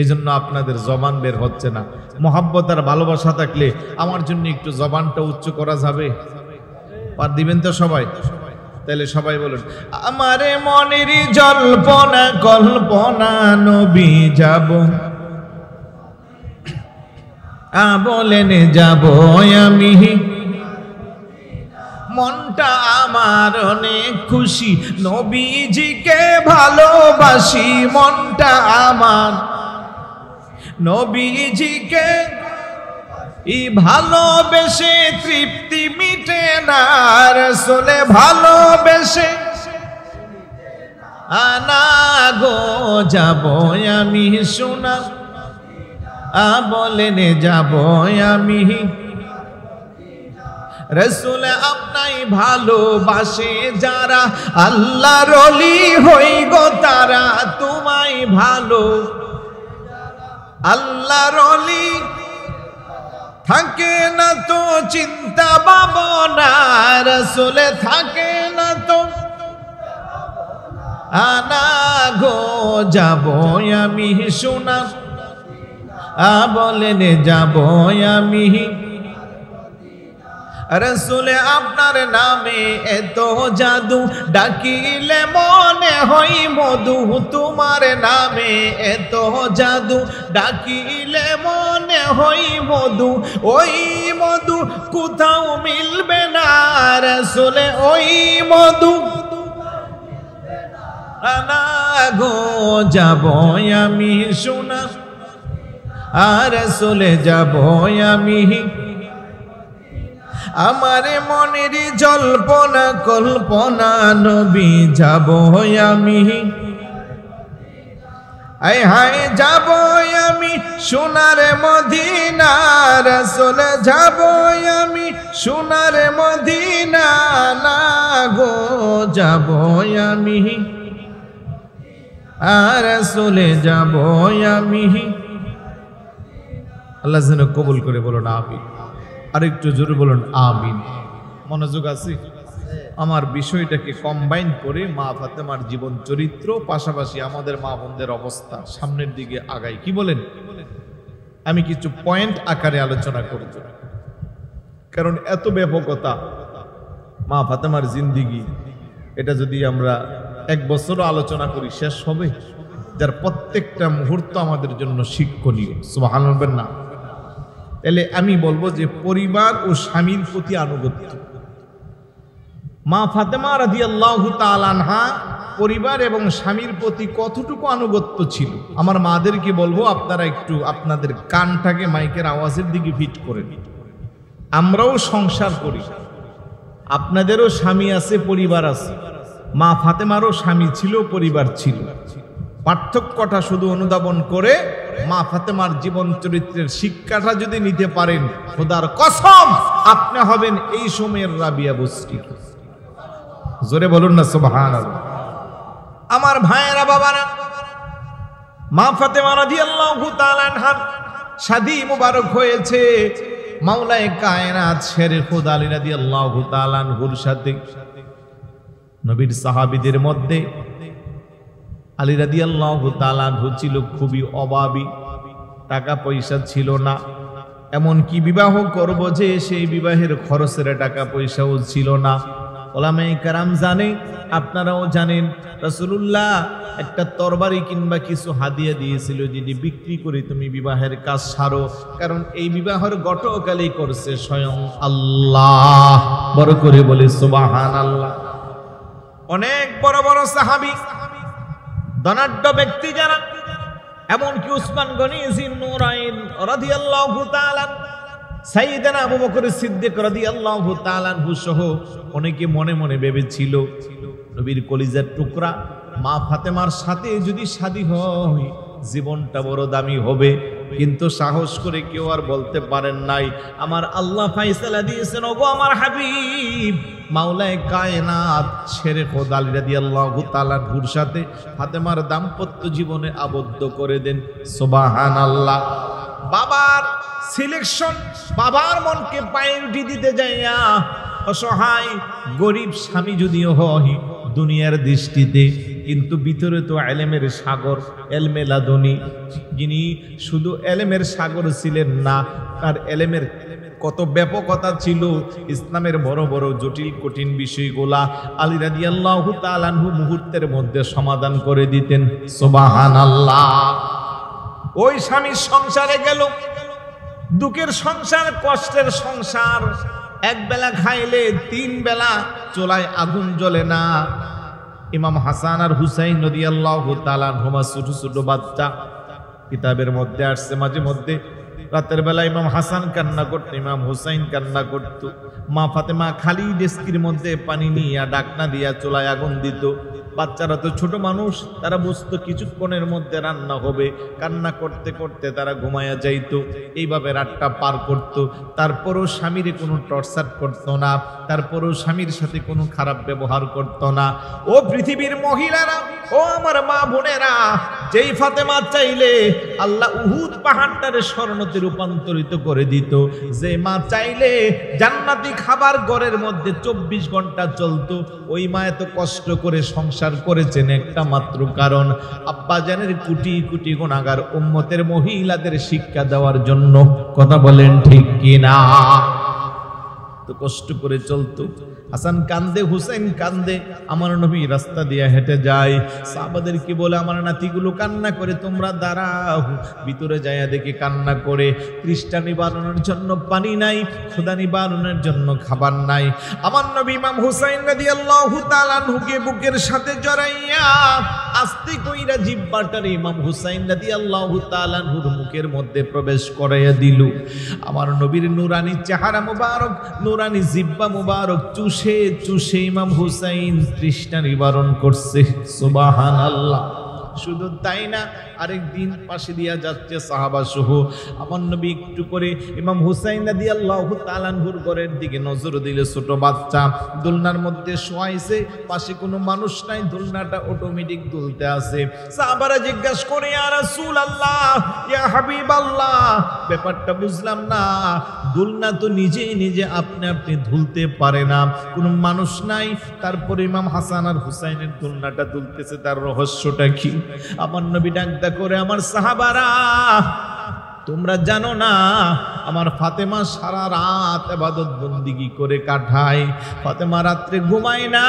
এই জন্য আপনাদের জবান বের হচ্ছে না। মোহাব্বত আর ভালোবাসা থাকলে আমার জন্য একটু জবানটা উচ্চ করা যাবে, পার দিবেন তো সবাই? তাহলে সবাই বলুন, আমার মনের জল্পনা কল্পনা নবী যাব, বলেন যাব আমি। মনটা আমার অনেক খুশি, নবীজিকে ভালোবাসি, মনটা আমার নবীজিকে ভালোবেসে তৃপ্তি মিটে না, রাসূলে ভালোবেসে আনা গো যাব আমি সোনা, বলেন যাব আমি। রাসূল আপনাই ভালোবাসে যারা, আল্লাহর ওলি হই গো তারা, তোমায় ভালো আল্লাহর ওলি থাকে না তো চিন্তা ভাবনা, রাসূল থাকে না তো আনা গো যাব আমি সোনা, বলেন যাব আমি। রাসূলে আপনার নামে এত জাদু, ডাকিলে মনে হয় মধু, তোমার নামে এত জাদু, ডাকিলে মনে হয় মধু, ওই মধু কোথাও মিলবে না, রাসূলে ওই মধু আনা গো যাব আমি সোনা, রাসূলে যাব আমি। আমার মনের জল্পনা কল্পনা নবী যাব আমি, আয় হায় যাব আমি সোনার মদিনা, রাসূল যাব আমি সোনার মদিনা, না গো যাব আমি, রাসূল যাব আমি। আল্লাহ যেন কবুল করে, বলুন আমিন। আরেকটু জোরে বলুন আমিন। মনোযোগ আছে? আমার বিষয়টাকে কম্বাইন করে মা ফাতেমার জীবন চরিত্র পাশাপাশি আমাদের মা বোনদের অবস্থা সামনের দিকে আগাই। কি বলেন? আমি কিছু পয়েন্ট আকারে আলোচনা করব, কারণ এত ব্যাপকতা মা ফাতেমার জিন্দিগি, এটা যদি আমরা এক বছরও আলোচনা করি শেষ হবে, যার প্রত্যেকটা মুহূর্ত আমাদের জন্য শিক্ষণীয়। সুবহানাল্লাহ না? তাহলে আমি বলবো যে পরিবার ও স্বামীর প্রতি আনুগত্য। মা ফাতেমা রাদিয়াল্লাহু তাআলা আনহা পরিবার এবং স্বামীর প্রতি কতটুকু আনুগত্য ছিল। আমার মাদেরকে বলবো আপনারা একটু আপনাদের কানটাকে মাইকের আওয়াজের দিকে ফিট করে দিন। আমরাও সংসার করি, আপনাদেরও স্বামী আছে, পরিবার আছে। মা ফাতেমারও স্বামী ছিল, পরিবার ছিল। পার্থক্যটা শুধু অনুধাবন করে মা ফাতেমার জীবন চরিত্রের শিক্ষাটা যদি নিতে পারেন, খোদার কসম আপনি হবেন এই সময়ের রাবিয়া বস্তি। জোরে বলুন না সুবহানাল্লাহ। আমার ভাইয়েরা, বাবারা, মা ফাতেমা রাদিয়াল্লাহু তাআলা আনহার শাদী মুবারক হয়েছে মাওলায়ে কায়নাত শেরে খোদা আলী রাদিয়াল্লাহু তাআলা আনহুর সাথে। নবীর সাহাবীদের মধ্যে আলী রাদিয়াল্লাহু তাআলা আনহু ছিল খুবই অভাবী, টাকা পয়সা ছিল না। এমন কি বিবাহ করব যে সেই বিবাহের খরচের টাকা পয়সাও ছিল না। ওলামায়ে কেরাম জানে, আপনারাও জানেন, রাসূলুল্লাহ একটা তরবারি কিংবা কিছু হাদিয়া দিয়েছিল, যদি বিক্রি করে তুমি বিবাহের কাজ সারো, কারণ এই বিবাহের ঘটকালি করছে স্বয়ং আল্লাহ। বড় করে বলে সুবহানাল্লাহ। অনেক বড় বড় সাহাবী, ধনাঢ্য ব্যক্তি যারা, এমনকি উসমান গনি যিন্নুরাইন রাদিয়াল্লাহু তাআলা, সাইয়েদনা আবু বকর সিদ্দিক রাদিয়াল্লাহু তাআলা আনহু সহ অনেকে মনে মনে ভেবেছিল নবীর কলিজার টুকরা মা ফাতেমার সাথে যদি শাদী হয় জীবনটা বড় দামি হবে, কিন্তু সাহস করে কেউ আর বলতে পারেন নাই। আমার আল্লাহ ফায়সালা দিয়েছেন, ওগো আমার হাবিব মাওলায়ে কায়নাত শেরে খোদা আলী রাদিয়াল্লাহু তাআলা আনহুর সাথে ফাতেমার দাম্পত্য জীবনে আবদ্ধ করে দেন। সুবহানাল্লাহ। বাবার সিলেকশন, বাবার মনকে প্রায়োরিটি দিতে যাইয়া অসহায় গরিব স্বামী যদিও হয় দুনিয়ার দৃষ্টিতে, কিন্তু ভিতরে তো এলেমের সাগর, এলমে লাদুনী। যিনি শুধু এলেমের সাগর ছিলেন না, তার এলেমের কত ব্যাপকতা ছিল, ইসলামের বড় বড় জটিল কঠিন বিষয়গুলা আলী রাদিয়াল্লাহু তাআলা আনহু মুহূর্তের মধ্যে সমাধান করে দিতেন। সুবহানাল্লাহ। ওই স্বামীর সংসারে গেল, দুঃখের সংসার, কষ্টের সংসার, এক বেলা খাইলে তিন বেলা চুলায় আগুন জ্বলে না। ইমাম হাসান আর হুসাইন রাদিয়াল্লাহু তাআলা আনহুমা ছোট ছোট বাচ্চা, কিতাবের মধ্যে আসছে মাঝে মধ্যে রাতের বেলা ইমাম হাসান কান্না করত, ইমাম হুসাইন কান্না করত। মা ফাতেমা খালি ডেস্কির মধ্যে পানি নিয়ে ডাকনা দিয়া চুলায় আগুন দিত। বাচ্চারা তো ছোট মানুষ, তারা বুঝতো কিছুক্ষণের মধ্যে রান্না হবে, কান্না করতে করতে তারা ঘুমায়া যাইতো। এইভাবে রাতটা পার করত। তারপরও স্বামীর কোনো টর্চার করত না, তারপরও স্বামীর সাথে কোনো খারাপ ব্যবহার করত না। ও পৃথিবীর মহিলারা, ও আমার মা বোনেরা, যেই ফাতেমা চাইলে আল্লাহ উহুদ পাহাড়টারে স্বর্ণতে রূপান্তরিত করে দিত, যে মা চাইলে জান্নাতি খাবার ঘরের মধ্যে 24 ঘন্টা চলতো, ওই মা এত কষ্ট করে সংসার করেছেন একটা মাত্র কারণ, আব্বাজানের কোটি কোটি গুনাহগার উম্মতের মহিলাদের শিক্ষা দেওয়ার জন্য। কথা বলেন ঠিক কিনা? তো কষ্ট করে চলতো। হাসান কান্দে, হুসাইন কান্দে, আমার নবী রাস্তা দিয়ে হেঁটে যায়, সাহাবাদেরকে বলে আমার নাতিগুলো কান্না করে, তোমরা দাঁড়াও। ভিতরে যায়া দেখে কান্না করে, তৃষ্ণা নিবারণের জন্য পানি নাই, ক্ষুধা নিবারণের জন্য খাবার নাই। আমার নবী ইমাম হুসাইন রাদিয়াল্লাহু তাআলা আনহুকে বুকের সাথে জড়াইয়া আস্তে কইরা জিহ্বাটারে ইমাম হুসাইন রাদিয়াল্লাহু তাআলা আনহুর মুখের মধ্যে প্রবেশ করাইয়া দিল। আমার নবীর নুরানি চেহারা মুবারক, নুরানি জিহ্বা মুবারক চুষে চুষে ইমাম হুসাইন তৃষ্ণা নিবারণ করছে। সুবহানাল্লাহ। শুধু তাই না, আরেকদিন পাশে দিয়া যাচ্ছে সাহাবা সহ আমার নবী একটু করে ইমাম হুসাইন রাদিয়াল্লাহু তাআলা আনহুর ঘরের দিকে নজর দিলে, ছোট বাচ্চা দোলনার মধ্যে শোয়াইছে, পাশে কোনো মানুষ নাই, দোলনাটা অটোমেটিক দুলতে আছে। সাহাবারা জিজ্ঞাসা করে, ইয়া রাসূলুল্লাহ, ইয়া হাবিবাল্লাহ, ব্যাপারটা বুঝলাম না, দোলনা তো নিজে নিজে আপনি আপনি দুলতে পারে না, কোনো মানুষ নাই, তারপরে ইমাম হাসান আর হুসাইনের দোলনাটা দুলতেছে, তার রহস্যটা কি? আমার নবী ডাকদা করে, আমার সাহাবারা, তোমরা জানো না আমার ফাতেমা সারা রাত ইবাদত বন্দিগি করে কাটায়, ফাতেমা রাত্রে ঘুমায় না,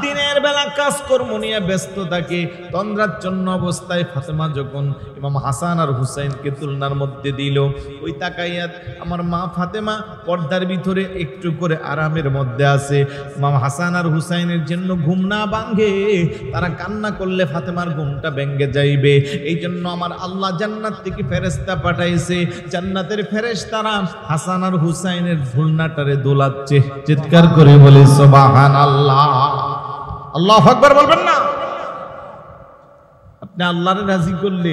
দিনের বেলা কাজকর্ম নিয়ে ব্যস্ত থাকে। তন্দ্রাচ্ছন্ন অবস্থায় ফাতেমা যখন ইমাম হাসান আর হুসাইনকে তুলনার মধ্যে দিল, ওই তাকাইয়া আমার মা ফাতেমা পর্দার ভিতরে একটু করে আরামের মধ্যে আছে। ইমাম হাসান আর হুসাইনের জন্য ঘুম না ভাঙে, তারা কান্না করলে ফাতেমার ঘুমটা ভেঙে যাইবে। এই জন্য আমার আল্লাহ জান্নাত থেকে ফেরেশতা পাঠাইছে, জান্নাতের ফেরেশতারা হাসান আর হুসাইনের দোলনাটারে দোলাচ্ছে। চিৎকার করে বলে সুবহানাল্লাহ, আল্লাহু আকবার বলবেন না? আপনি আল্লাহরে রাজি করলে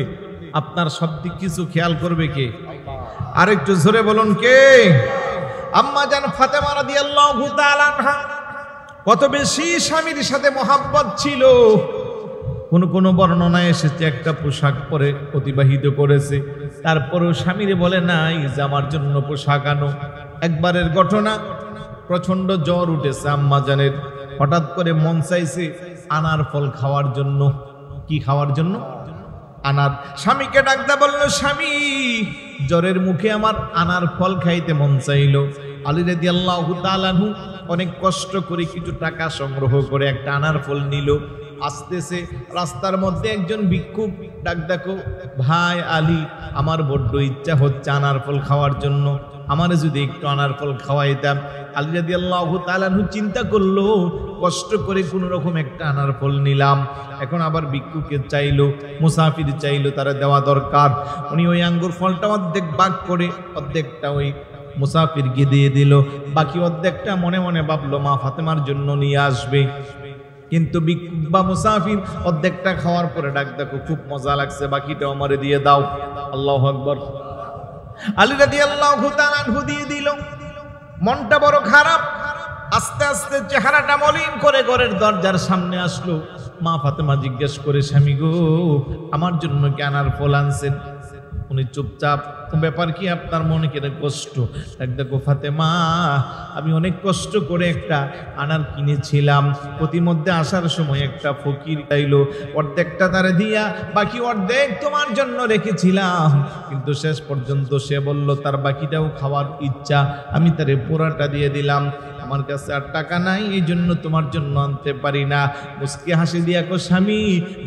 আপনার সব দিক কিছু খেয়াল করবে কে? আর একটু জোরে বলুন, কে? আম্মা জান ফাতেমা রাদিয়াল্লাহু তাআলা আনহা কত বেশি স্বামীর সাথে মহাব্বত ছিল। কোন বর্ণনায় এসেছে একটা পোশাক পরে অতিবাহিত করেছে, তারপরেও স্বামীরে বলে নাই যে আমার জন্য পোশাক আনো। একবারের ঘটনা, প্রচন্ড জ্বর উঠেছে আম্মা জানের, হঠাৎ করে মন চাইছে আনার ফল খাওয়ার জন্য। কি খাওয়ার জন্য? আনার। স্বামীকে ডাকতে বলল, স্বামী, জ্বরের মুখে আমার আনার ফল খাইতে মন চাইল। আলী রাদিয়াল্লাহু তাআলা আনহু অনেক কষ্ট করে কিছু টাকা সংগ্রহ করে একটা আনার ফল নিল। আসতেছে রাস্তার মধ্যে একজন ভিক্ষুক ডাক দেখো, ভাই আলী, আমার বড্ড ইচ্ছা হচ্ছে আনার ফল খাওয়ার জন্য, আমারে যদি একটু আনার ফল খাওয়াইতাম। আলী রাদিয়াল্লাহু তাআলা আনহু চিন্তা করলো, কষ্ট করে কোন রকম একটা আনার ফল নিলাম, এখন আবার ভিক্ষুকে চাইলো, মুসাফির চাইলো, তারা দেওয়া দরকার। উনি ওই আঙ্গুর ফলটা অর্ধেক ভাগ করে অর্ধেকটা ওই মুসাফিরকে দিয়ে দিল, বাকি অর্ধেকটা মনে মনে ভাবলো মা ফাতেমার জন্য নিয়ে আসবে। কিন্তু ভিক্ষুক বা মুসাফির অর্ধেকটা খাওয়ার পরে ডাক দেখো, খুব মজা লাগছে, বাকিটা আমারে দিয়ে দাও। আল্লাহু আকবার। আলী রাদিয়াল্লাহু তাআলা আনহু দিয়ে দিল। মনটা বড় খারাপ, আস্তে আস্তে চেহারাটা মলিন করে ঘরের দরজার সামনে আসলো। মা ফাতেমা জিজ্ঞেস করে, স্বামী গো, আমার জন্য কি আনার ফল আনছেন? উনি চুপচাপ, ব্যাপার কি আপনার মনে কেন কষ্ট? দেখো ফাতেমা, আমি অনেক কষ্ট করে একটা আনার কিনেছিলাম, প্রতিমধ্যে আসার সময় একটা ফকির চাইলো, অর্ধেকটা তারে দিয়া বাকি অর্ধেক তোমার জন্য রেখেছিলাম, কিন্তু শেষ পর্যন্ত সে বলল তার বাকিটাও খাওয়ার ইচ্ছা, আমি তারে পুরাটা দিয়ে দিলাম। আমার কাছে আর টাকা নাই, এই জন্য তোমার জন্য আনতে পারি না। মুস্কি হাসি দিয়া কো, স্বামী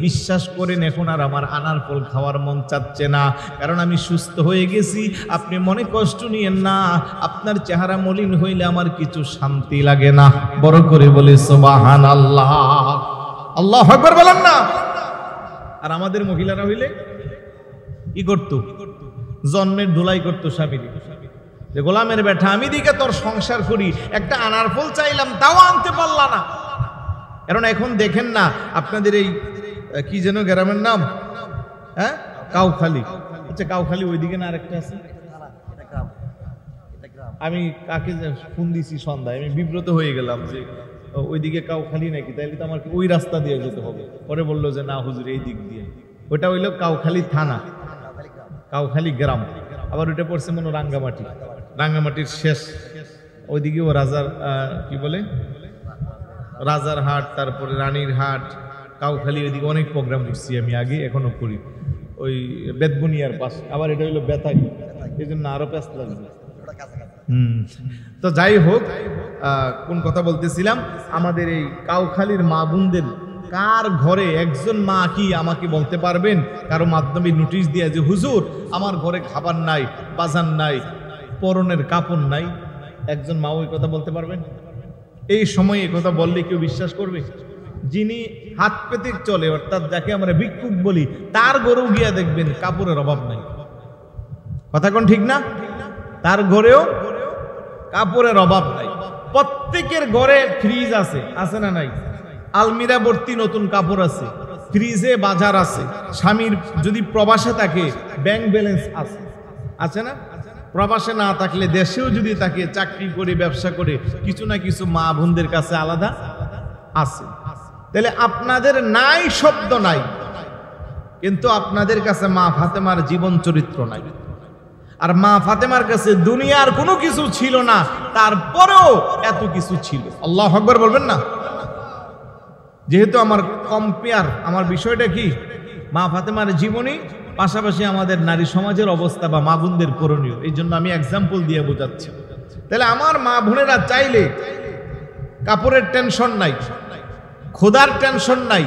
বিশ্বাস করেন এখন আর আমার আনার ফল খাওয়ার মন চাচ্ছে না, কারণ আমি সুস্থ হয়ে গেছি। আপনি মনে কষ্ট নিয়েন না, আপনার চেহারা মলিন হইলে আমার কিছু শান্তি লাগে না। বড় করে বলে সুবহানাল্লাহ, আল্লাহু আকবার বলেন না? আর আমাদের মহিলারা হইলে কি করতো? জন্মের ধুলাই করতো স্বামী, যে গোলামের বেটা, আমি দিকে তোর সংসার করি, একটা আনার ফল চাইলাম তাও আনতে পারলা না। কারণ এখন দেখেন না, আপনাদের এই কি যেন গ্রামের নাম, হ্যাঁ, কাউখালী। আচ্ছা, কাউখালী ওইদিকে না আরেকটা আছে, আমি কাকে ফোন দিছি সন্ধ্যায়, আমি বিব্রত হয়ে গেলাম যে ওইদিকে কাউখালী নাকি, তাইলে তো আমার ওই রাস্তা দিয়ে যেতে হবে। পরে বললো যে না হুজুর, এই দিক দিয়ে। ওটা হইলো কাউখালী থানা, কাউখালী গ্রাম। আবার ওইটা পড়ছে মনে রাঙ্গামাটি, রাঙ্গামাটির শেষ ওইদিকে ও রাজার কি বলে, রাজার হাট, তারপরে রানীর হাট, কাউখালী, ওইদিকে অনেক প্রোগ্রাম করছি আমি আগে, এখনো করি, ওই বেতবুনিয়ার পাশ। আবার এটা হইলো বেতাগি, এই জন্য আরো ব্যস্ত লাগবে। তো যাই হোক, কোন কথা বলতেছিলাম, আমাদের এই কাউখালীর মা বোনদের কার ঘরে একজন মা কি আমাকে বলতে পারবেন কারো মাধ্যমে নোটিশ দিয়ে যে হুজুর আমার ঘরে খাবার নাই, বাজার নাই, পরনের কাপড় নাই? একজন মা ওই কথা বলতে পারবেন? এই সময় এই কথা বললে কেউ বিশ্বাস করবে? যিনি হাত পেতে চলে, অর্থাৎ যাকে আমরা ভিক্ষুক বলি, তার ঘরেও গিয়া দেখবেন কাপড়ের অভাব নাই। কথা কোন ঠিক না? তার ঘরেও কাপড়ের অভাব নাই। প্রত্যেকের ঘরে ফ্রিজ আছে, আছে না নাই? আলমিরা ভর্তি নতুন কাপড় আছে, ফ্রিজে বাজার আছে, স্বামীর যদি প্রবাসে থাকে ব্যাংক ব্যালেন্স আছে, আছে না? প্রবাসে না থাকলে দেশেও যদি থাকে, চাকরি করে ব্যবসা করে, কিছু না কিছু মা বোনদের কাছে আলাদা আছে। তাহলে আপনাদের নাই শব্দ নাই, কিন্তু আপনাদের কাছে মা ফাতেমার জীবন চরিত্র নাই। আর মা ফাতেমার কাছে দুনিয়ার কোনো কিছু ছিল না, তারপরেও এত কিছু ছিল। আল্লাহু আকবার বলবেন না? যেহেতু আমার কম্পেয়ার, আমার বিষয়টা কি মা ফাতেমার জীবনী, পাশাপাশি আমাদের নারী সমাজের অবস্থা বা মা বোনদের করণীয়, এই জন্য আমি এক্সাম্পল দিয়ে বোঝাচ্ছি। তাহলে আমার মা বোনেরা চাইলে কাপড়ের টেনশন নাই, খোদার টেনশন নাই,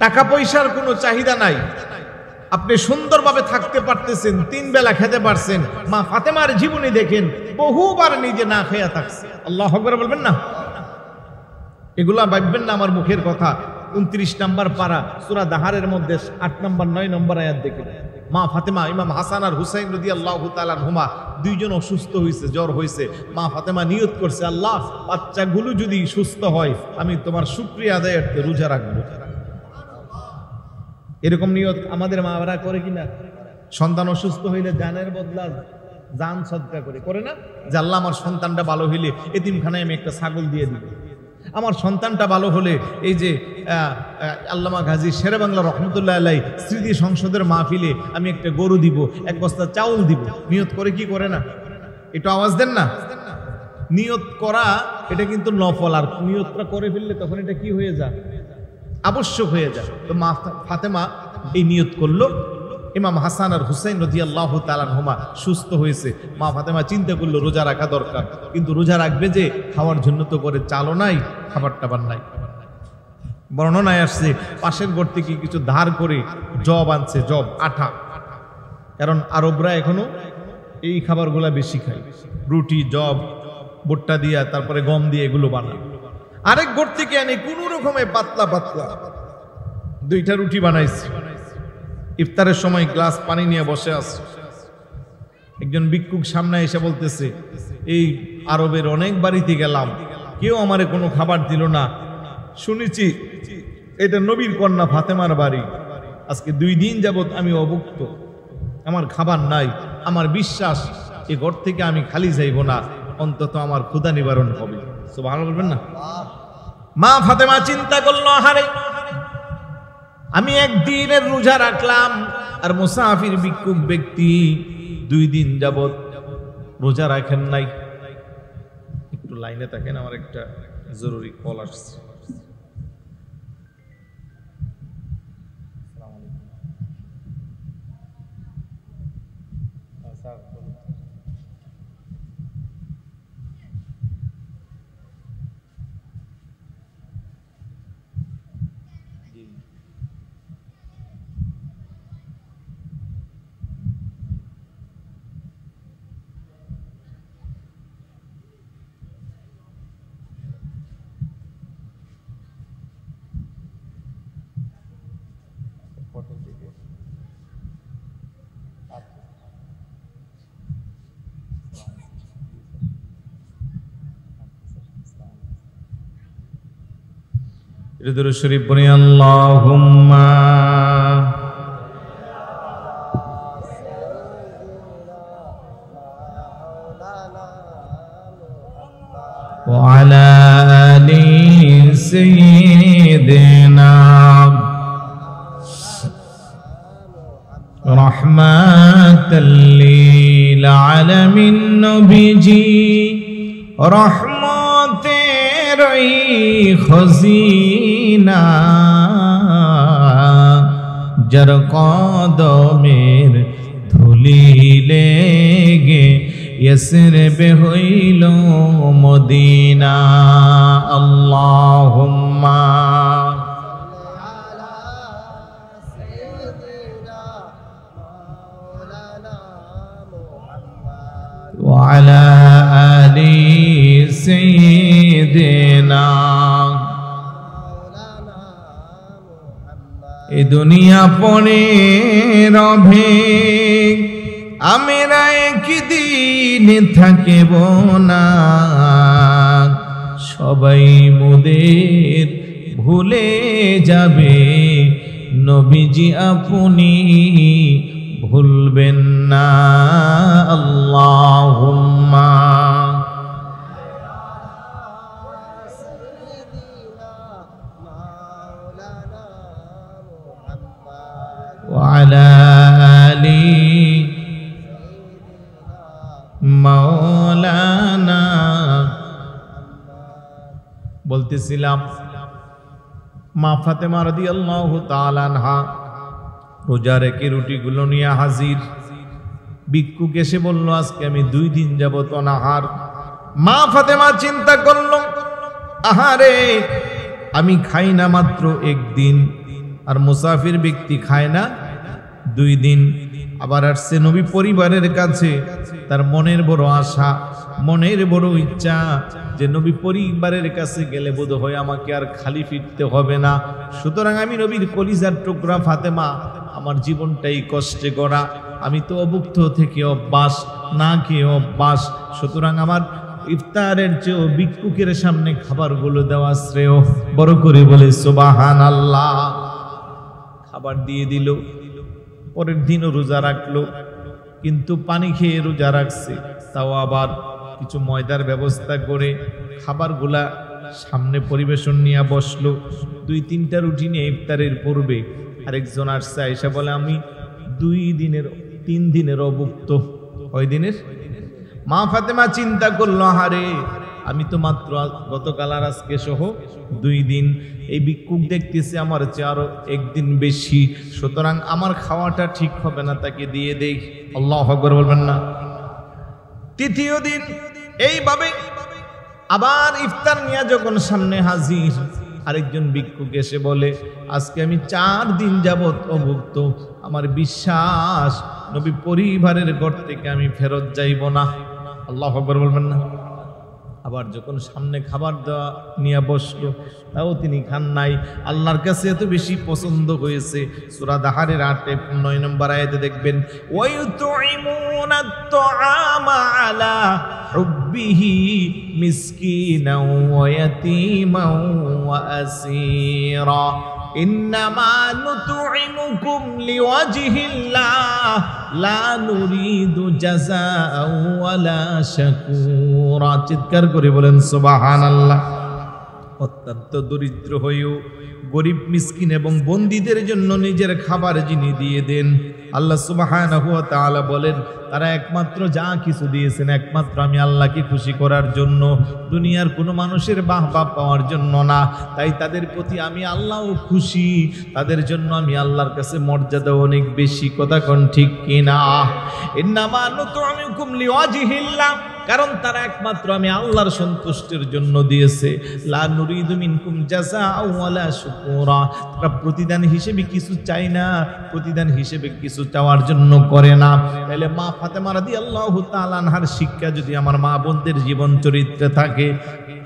টাকা পয়সার কোনো চাহিদা নাই, আপনি সুন্দরভাবে থাকতে পারতেছেন, 3 বেলা খেতে পারছেন। মা ফাতেমার জীবনী দেখেন, বহুবার নিজে না খেয়ে থাকছে। আল্লাহু আকবার বলবেন না? এগুলা ভাববেন না আমার মুখের কথা। 29 নম্বর পারা সূরা দাহারের মধ্যে 8 নম্বর 9 নম্বর আয়াত দেখেন। মা ফাতেমা, ইমাম হাসান আর হুসাইন রাদিয়াল্লাহু তাআলা আনহুমা দুইজন অসুস্থ হয়েছে, জ্বর হয়েছে। মা ফাতেমা নিয়ত করছে, আল্লাহ বাচ্চাগুলো যদি সুস্থ হয় আমি তোমার শুকরিয়া আদায়ার্থে রোজা রাখবো। এরকম নিয়ত আমাদের মারা করে কিনা? সন্তান অসুস্থ হইলে জানের বদলা জান সদকা করে না? যে আল্লাহ আমার সন্তানটা ভালো হইলে এতিমখানায় আমি একটা ছাগল দিয়ে দিব, আমার সন্তানটা ভালো হলে এই যে আল্লামা গাজী শেরে বাংলা রহমতুল্লাহ আলাইহি স্মৃতি সংসদের মাহফিলে আমি একটা গরু দিব, 1 বস্তা চাউল দিব। নিয়ত করে কি করে না? একটু আওয়াজ দেন না। নিয়ত করা এটা কিন্তু নফল, আর নিয়তটা করে ফেললে তখন এটা কি হয়ে যায়? আবশ্যক হয়ে যায়। তো মা ফাতেমা এই নিয়ত করলো। ইমাম হাসান আর হুসাইন রাদিয়াল্লাহু তাআলা আনহুমা সুস্থ হয়েছে। মা ফাতেমা চিন্তা করলো রোজা রাখা দরকার, কিন্তু রোজা রাখবে যে খাওয়ার জন্য তো করে চালও নাই, খাবার টাবার নাই। বর্ণনায় আসছে পাশের ঘর থেকে কিছু ধার করে জব আনছে, জব আটা, কারণ আরবরা এখনো এই খাবারগুলা বেশি খায়, রুটি জব ভুট্টা দিয়া তারপরে গম দিয়ে এগুলো বানায়। আরেক ঘর থেকে এনে কোন রকমে পাতলা পাতলা 2টা রুটি বানাইছে। ইফতারের সময় গ্লাস পানি নিয়ে বসে আছে। একজন ভিক্ষুক সামনে এসে বলতেছে, এই আরবের অনেক বাড়িতে গেলাম, কেউ আমারে কোনো খাবার দিল না, শুনেছি এটা নবীর কন্যা ফাতেমার বাড়ি, আজকে 2 দিন যাবত আমি অভুক্ত, আমার খাবার নাই, আমার বিশ্বাস এই ঘর থেকে আমি খালি যাইব না, অন্তত আমার ক্ষুধা নিবারণ হবে। সুবহানাল্লাহ বলবেন না? মা ফাতেমা চিন্তা করলো, আহারে আমি একদিনের রোজা রাখলাম, আর মুসাফির ভিক্ষুক ব্যক্তি 2 দিন যাবত রোজা রাখেন নাই। একটু লাইনে থাকেন, আমার একটা জরুরি কল আসছে। দরুদ শরীফ পড়ি, আল্লাহুম্মা ওয়া আলা আলি সাইয়্যিদিনা রাহমাতাল লিল আলামিন, নবীজি রহমতের খজিনা, যার কদমের ধুলি লেগে ইয়াসরিবে হইল মদিনা। আল্লাহুম্মা ওয়া আলা আলি সাইয়্যিদিনা। এই দুনিয়া পড়ে রবে, আমরা একদিন থাকিব না, সবাই মোদের ভুলে যাবে, নবীজি আপনি ভুলবেন না। আল্লাহুম্মা ওয়া আলা আলি মাওলানা। বলতেছিলাম মা ফাতেমা রাদিয়াল্লাহু তাআলা আনহা রোজা রেখে রুটিগুলো নিয়ে হাজির। ভিক্ষুক এসে বলল, আজকে আমি 2 দিন যাবত অনাহার। মা ফাতেমা চিন্তা করল, আহারে আমি খাই না মাত্র 1 দিন, আর মুসাফির ব্যক্তি খায় না 2 দিন। আবার আসছে নবী পরিবারের কাছে, তার মনের বড় আশা, মনের বড় ইচ্ছা যে নবী পরিবারের কাছে গেলে বোধহয় আমাকে আর খালি ফিরতে হবে না। সুতরাং আমি নবীর কলিজার টুকরা ফাতেমা, আমার জীবনটাই কষ্টে গড়া, আমি তো অভুক্ত থেকে অভ্যাস, না খেয়ে অভ্যাস। সুতরাং আমার ইফতারের চেয়েও ভিক্ষুকের সামনে খাবারগুলো দেওয়া শ্রেয়। বড় করে বলে সুবহানাল্লাহ। খাবার দিয়ে দিল। পরের দিনও রোজা রাখলো, কিন্তু পানি খেয়ে রোজা রাখছে। তাও আবার কিছু ময়দার ব্যবস্থা করে খাবারগুলা সামনে পরিবেশন নিয়ে বসলো। 2-3টা রুটি নিয়ে ইফতারের পূর্বে আরেকজন আসছে, আয়েশা বলে আমি 3 দিনের অভুক্ত। কয় দিনের? মা ফাতেমা চিন্তা করলো, হারে আমি তো মাত্র গতকাল আর আজকে সহ 2 দিন, এই ভিক্ষুক দেখতেছি আমার চেয়ে আরো 1 দিন বেশি, সুতরাং আমার খাওয়াটা ঠিক হবে না, তাকে দিয়ে দেই। আল্লাহু আকবার বলবেন না? 3য় দিন এইভাবে আবার ইফতার নিয়ে যখন সামনে হাজির, আরেকজন ভিক্ষুক এসে বলে, আজকে আমি 4 দিন যাবত অভুক্ত, আমার বিশ্বাস নবী পরিবারের ঘর থেকে আমি ফেরত যাইব না। আল্লাহু আকবার বলবেন না? আবার যখন সামনে খাবার দেওয়া নিয়ে বসলো, তাও তিনি খান নাই। আল্লাহর কাছে এত বেশি পছন্দ হয়েছে, সূরা দাহারের 8-9 নম্বর আয়াতে দেখবেন, ওয়ায়ুতুইমুনা আত-তাআমা আলা হুব্বিহি মিসকিনাও ওয়া ইয়াতীমান ওয়া আসীরা ইন্নামা নুতইমুকুম লিওয়াজহিল্লাহ লা নুরিদু জাযাআও ওয়ালা শাকুরা। চিৎকার করে বলেন সুবহানাল্লাহ। অত্যন্ত দরিদ্র হয়েও গরিব, মিসকিন এবং বন্দীদের জন্য নিজের খাবার যিনি দিয়ে দেন, আল্লাহ সুবহানাহু ওয়া তাআলা বলেন, তারা একমাত্র যা কিছু দিয়েছেন একমাত্র আমি আল্লাহকে খুশি করার জন্য, দুনিয়ার কোনো মানুষের বাহবা পাওয়ার জন্য না। তাই তাদের প্রতি আমি আল্লাহও খুশি, তাদের জন্য আমি আল্লাহর কাছে মর্যাদা অনেক বেশি। কথা কোন ঠিক কিনা? ইন্নামা নুতইমুকুম লিওয়াজহিল্লাহ, কারণ তারা একমাত্র আমি আল্লাহর সন্তুষ্টির জন্য দিয়েছে। লা নুরিদু মিনকুম জাযাআও ওয়ালা শুকুরা, তারা প্রতিদান হিসেবে কিছু চাই না, প্রতিদান হিসেবে কিছু চাওয়ার জন্য করে না। তাহলে মা ফাতেমা রাদিয়াল্লাহু তাআলা আনহার শিক্ষা যদি আমার মা বোনদের জীবন চরিত্রে থাকে,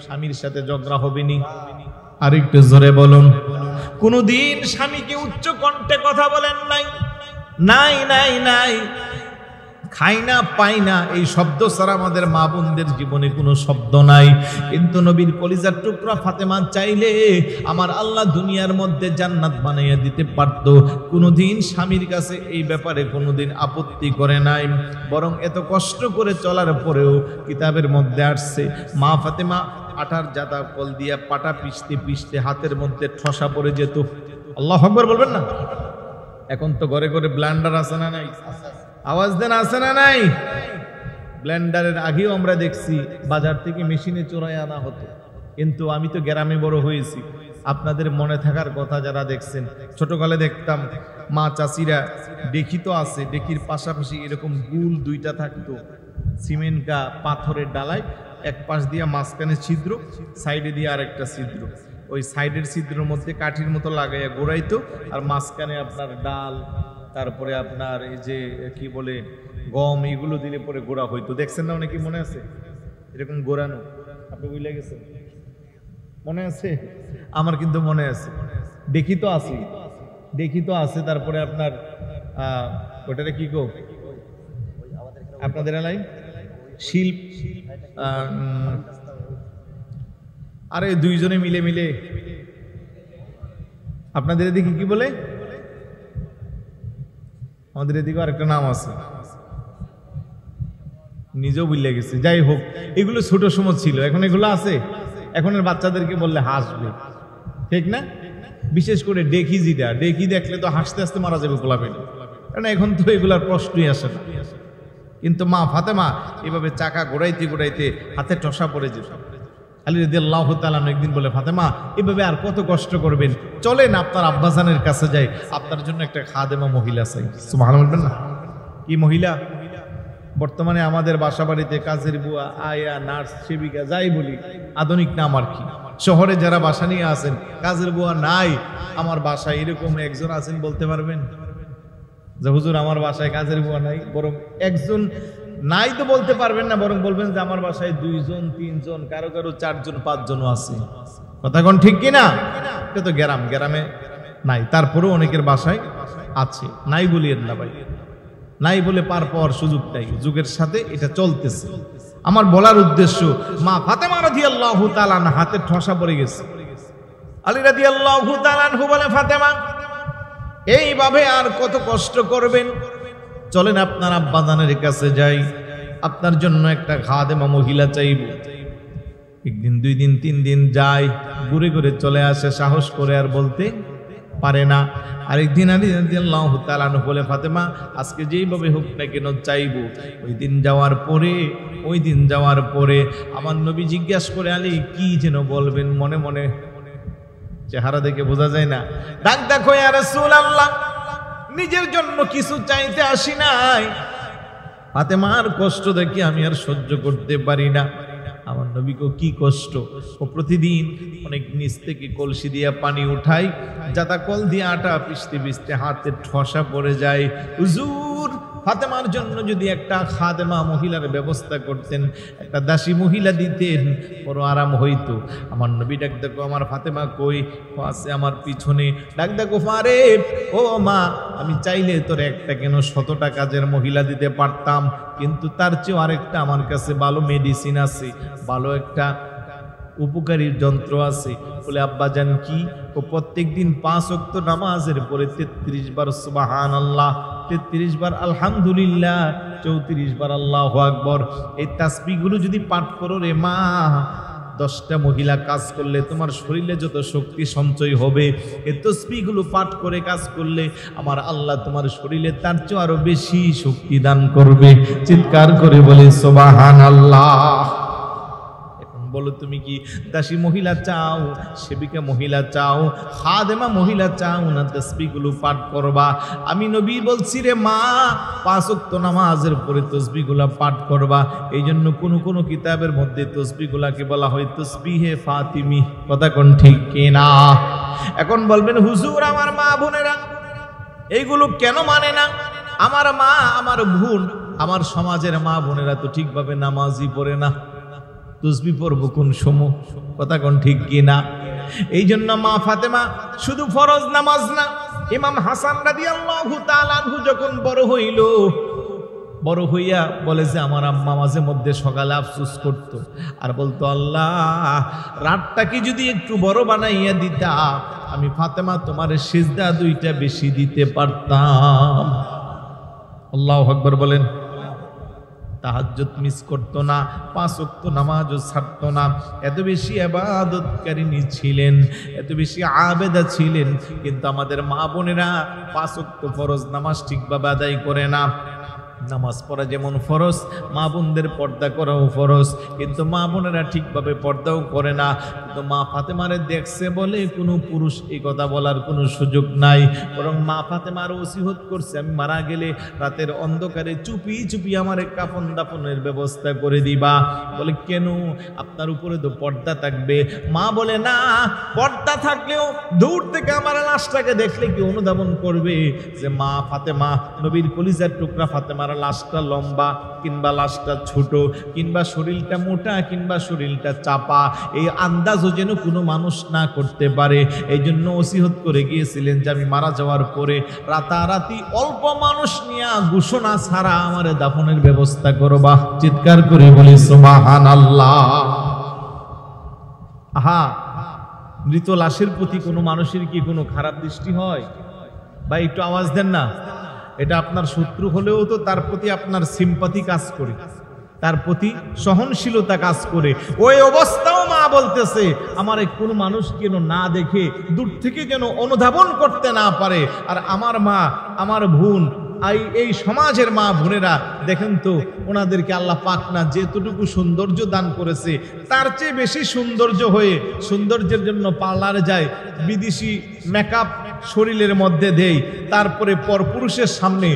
স্বামীর সাথে ঝগড়া হবে নি? আর একটু জোরে বলুন। কোনদিন স্বামীকে উচ্চ কণ্ঠে কথা বলেন নাই? নাই নাই নাই। খাই না, পাই না, এই শব্দ ছাড়া আমাদের মা বোনদের জীবনে কোনো শব্দ নাই। কিন্তু নবীর কলিজার টুকরা ফাতেমা চাইলে আমার আল্লাহ দুনিয়ার মধ্যে জান্নাত বানাইয়া দিতে পারত। কোনোদিন স্বামীর কাছে এই ব্যাপারে কোনোদিন আপত্তি করে নাই, বরং এত কষ্ট করে চলার পরেও কিতাবের মধ্যে আসছে মা ফাতেমা আটার জাদা কল দিয়া পাটা পিষতে পিষতে হাতের মধ্যে ঠসা পড়ে যেত। আল্লাহু আকবার বলবেন না? এখন তো ঘরে ঘরে ব্লেন্ডার আছে না নাই? আওয়াজ দেন, আছে না নাই? ব্লেন্ডারের আগেও আমরা দেখছি বাজার থেকে মেশিনে চোরাই আনা হতো। কিন্তু আমি তো গ্রামে বড় হয়েছি, আপনাদের মনে থাকার কথা যারা দেখছেন, ছোটকালে দেখতাম মা চাচিরা, ডেকি তো আছে, ডেকির পাশাপাশি এরকম গুল 2টা থাকতো, সিমেন্ট গা পাথরের ডালায়, এক পাশ দিয়ে মাঝখানে ছিদ্র, সাইডে দিয়ে আরেকটা ছিদ্র, ওই সাইডের ছিদ্রের মধ্যে কাঠির মতো লাগাইয়া গোড়াইতো, আর মাঝখানে আপনার ডাল, তারপরে আপনার এই যে কি বলে গম, এগুলো দিলে পরে গোড়া হইতো। দেখছেন না? অনেকে মনে আছে এরকম গোড়ানো? আপনি বুঝলে গেছেন? মনে আছে? আমার কিন্তু মনে আছে, দেখি তো আছে, দেখি তো আছে। তারপরে আপনার ওটারে কি গো আপনাদের এলাকায় শিল্প, আরে 2 জনে মিলে মিলে আপনাদের এদিকে কি বলে? আমাদের এদিকে আরেকটা নাম আছে, নিজেও ভুলে গেছে। যাই হোক, এগুলো ছোট সময় ছিল, এখন এগুলো আছে। এখনের বাচ্চাদেরকে বললে হাসবে, ঠিক না? বিশেষ করে ডেকি, যেটা ডেকি দেখলে তো হাসতে হাসতে মারা যাবে গোলাপের, কারণ এখন তো এগুলার প্রশ্নই আসে না। কিন্তু মা ফাতেমা এভাবে চাকা ঘোরাইতে ঘোরাইতে হাতে ঠসা পড়ে যেত। আলী রাদিয়াল্লাহু তাআলা একদিন বলে, ফাতেমা এভাবে আর কত কষ্ট করবেন, চলেন আপনার আব্বাজানের কাছে যাই, আপনার জন্য একটা খাদেমা মহিলা চাই। সুবহানাল্লাহ বলবেন না? কি মহিলা? বর্তমানে আমাদের বাসা বাড়িতে কাজের বুয়া, আয়া, নার্স, সেবিকা যাই বলি, আধুনিক নাম আর কি। শহরে যারা বাসা নিয়ে আছেন, কাজের বুয়া নাই, আমার বাসায় এরকম একজন আছেন বলতে পারবেন যে হুজুর আমার বাসায় কাজের বুয়া নাই? বরং একজন নাই তো বলতে পারবেন না, বরং বলবেন যে আমার বাসায় 2 জন 3 জন, কারো কারো 4 জন 5 জনও আছে। কথা কোন ঠিক কিনা? এটা তো গ্রামে নাই, তারপরেও অনেকের বাসায় আছে। নাই বলিয়েন না ভাই, নাই বলে পার পাওয়ার সুযোগ নাই, যুগের সাথে এটা চলতেছে। আমার বলার উদ্দেশ্য, মা ফাতেমা রাদিয়াল্লাহু তাআলা হাতে ঠসা পড়ে গেছে। আলী রাদিয়াল্লাহু তাআলা বলে, ফাতেমা এইভাবে আর কত কষ্ট করবেন, চলেন আপনার আব্বাজানের কাছে যাই, আপনার জন্য একটা খাদেমা মহিলা চাইব। একদিন 2 দিন 3 দিন যায়, ঘুরে ঘুরে চলে আসে, সাহস করে আর বলতে পারে না। আরেকদিন আলী রাদিয়াল্লাহু তাআলা বলে, ফাতেমা আজকে যেইভাবে হোক না কেন চাইবো। ওই দিন যাওয়ার পরে আমার নবী জিজ্ঞাসা করে, আলী কি যেন বলবেন, মনে মনে চেহারা দেখে বোঝা যায় না। ডাক দেখো ইয়া রাসূলুল্লাহ, নিজের জন্য কিছু চাইতে আসি নাই, ফাতেমার কষ্ট দেখে আমি আর সহ্য করতে পারি না। আমার নবীকে কি কষ্ট, ও প্রতিদিন অনেক নিচ থেকে কলসি দিয়ে পানি উঠাই, জাদা কল দিয়ে আটা পিষতে পিষতে হাতে ঠসা পড়ে যায়। হুজুর ফাতেমার জন্য যদি একটা খাদেমা মহিলার ব্যবস্থা করতেন, একটা দাসী মহিলা দিতেন, বড় আরাম হইতো। আমার নবী ডাক দেখো, আমার ফাতেমা কই? আছে আমার পিছনে। ডাক দেখো, ফারে ও মা, আমি চাইলে তোর একটা কেন 100টা কাজের মহিলা দিতে পারতাম, কিন্তু তার চেয়ে আরেকটা আমার কাছে ভালো মেডিসিন আছে, ভালো একটা উপকারী যন্ত্র আছে। বলে, আব্বাজান কি? ও প্রত্যেকদিন 5 ওয়াক্ত নামাজের পরে 33 বার সুবহানাল্লাহ, 33 বার আলহামদুলিল্লাহ, 34 বার আল্লাহু আকবার, এই তাসবিহগুলো যদি পাঠ করো রে মা, 10টা মহিলা কাজ করলে তোমার শরীরে যত শক্তি সঞ্চয় হবে, এই তাসবিহগুলো পাঠ করে কাজ করলে আমার আল্লাহ তোমার শরীরে তার চেয়ে আরো বেশি শক্তি দান করবে। চিৎকার করে বলে সুবহানাল্লাহ। বলো তুমি কি দাসী মহিলা চাও, সেবিকা মহিলা চাও, খাদেমা মহিলা চাও না তাসবিহগুলো পাঠ করবা? আমি নবী বলছি রে মা, 5 ওয়াক্ত নামাজের পরে তাসবিহগুলো পাঠ করবা। এই জন্য কোন কিতাবের মধ্যে তাসবিহগুলোকে বলা হয় তাসবিহে ফাতিমি। কথা কোন ঠিক কিনা? এখন বলবেন, হুজুর আমার মা বোনেরা এইগুলো কেন মানে না? আমার মা, আমার বোন, আমার সমাজের মা বোনেরা তো ঠিকভাবে নামাজই পড়ে না, তসবিহ পড়ব কোন সময়? কথা কোন ঠিক কিনা? এই জন্য মা ফাতেমা শুধু ফরজ নামাজ না, ইমাম হাসান রাদিয়াল্লাহু তাআলা আনহু যখন বড় হইয়া বলে যে আমার আম্মা মাঝে মধ্যে সকালে আফসোস করত আর বলতো, আল্লাহ রাতটা কি যদি একটু বড় বানাইয়া দিতা, আমি ফাতেমা তোমার সিজদা 2টা বেশি দিতে পারতাম। আল্লাহু আকবার বলেন। তাহাজ্জুদ মিস করতো না, 5 ওয়াক্ত নামাজও ছাড়তো না। এত বেশি ইবাদতকারিনী ছিলেন, এত বেশি আবেদা ছিলেন। কিন্তু আমাদের মা বোনেরা 5 ওয়াক্ত ফরজ নামাজ ঠিকভাবে আদায় করে না। নামাজ পড়া যেমন ফরজ, মা বোনদের পর্দা করাও ফরজ, কিন্তু মা বোনেরা ঠিকভাবে পর্দাও করে না। কিন্তু মা ফাতেমারে দেখছে বলে কোনো পুরুষ এই কথা বলার কোনো সুযোগ নাই, বরং মা ফাতেমার ওসিয়ত করছে, আমি মারা গেলে রাতের অন্ধকারে চুপি চুপি আমার কাফন দাফনের ব্যবস্থা করে দিবা। বলে, কেন? আপনার উপরে তো পর্দা থাকবে। মা বলে, না, পর্দা থাকলেও দূর থেকে আমার লাশটাকে দেখলে কি অনুধাবন করবে যে মা ফাতেমা, নবীর কলিজার টুকরা ফাতেমা লাশটা লম্বা কিংবা লাশটা ছোট, কিংবা শরীরটা মোটা কিংবা শরীরটা চাপা, এই আন্দাজও যেন কোনো মানুষ না করতে পারে। এই জন্য ওসিয়ত করে গিয়েছিলেন যে আমি মারা যাওয়ার পরে রাতারাতি অল্প মানুষ নিয়ে ঘোষণা ছাড়া আমার দাফনের ব্যবস্থা করবা। চিৎকার করে বলি সুবহানাল্লাহ। আহা, মৃত লাশের প্রতি কোনো মানুষের কি কোনো খারাপ দৃষ্টি হয়? বা একটু আওয়াজ দেন না। এটা আপনার শত্রু হলেও তো তার প্রতি আপনার সিম্পাথি কাজ করে, তার প্রতি সহনশীলতা কাজ করে। ওই অবস্থাও মা বলতেছে আমার কোনো মানুষ যেন না দেখে, দূর থেকে যেন অনুধাবন করতে না পারে। আর আমার মা, আমার বোন, এই সমাজের মা বোনেরা দেখেন তো, ওনাদেরকে আল্লাহ পাক না যেতটুকু সৌন্দর্য দান করেছে তার চেয়ে বেশি সৌন্দর্য হয়ে সৌন্দর্যের জন্য পার্লারে যায়, বিদেশি মেকআপ শরীরের মধ্যে দেয়, তারপরে পরপুরুষের সামনে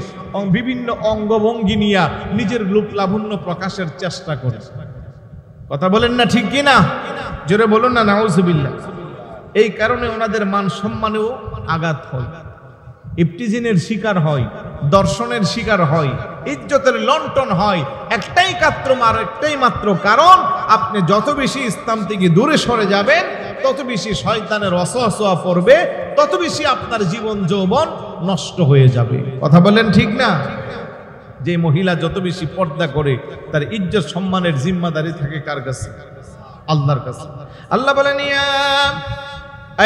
বিভিন্ন অঙ্গভঙ্গি নিয়ে নিজের রূপ লাবণ্য প্রকাশের চেষ্টা করে। কথা বলেন না ঠিক কি না? জোরে বলুন না নাউজুবিল্লাহ। এই কারণে ওনাদের মান সম্মানেও আঘাত হয়, ইফতিজিনের শিকার হয়, দর্শনের শিকার হয়, ইজ্জতের লণ্ঠন হয়। একটাই মাত্র কারণ, আপনি যত বেশি ইসলাম থেকে দূরে সরে যাবেন তত বেশি শয়তানের ওয়াসওয়াসা পড়বে, তত বেশি আপনার জীবন যৌবন নষ্ট হয়ে যাবে। কথা বলেন ঠিক না? যে মহিলা যত বেশি পর্দা করে তার ইজ্জত সম্মানের জিম্মাদারি থাকে কার কাছে? আল্লাহর কাছে। আল্লাহ বলেন ইয়া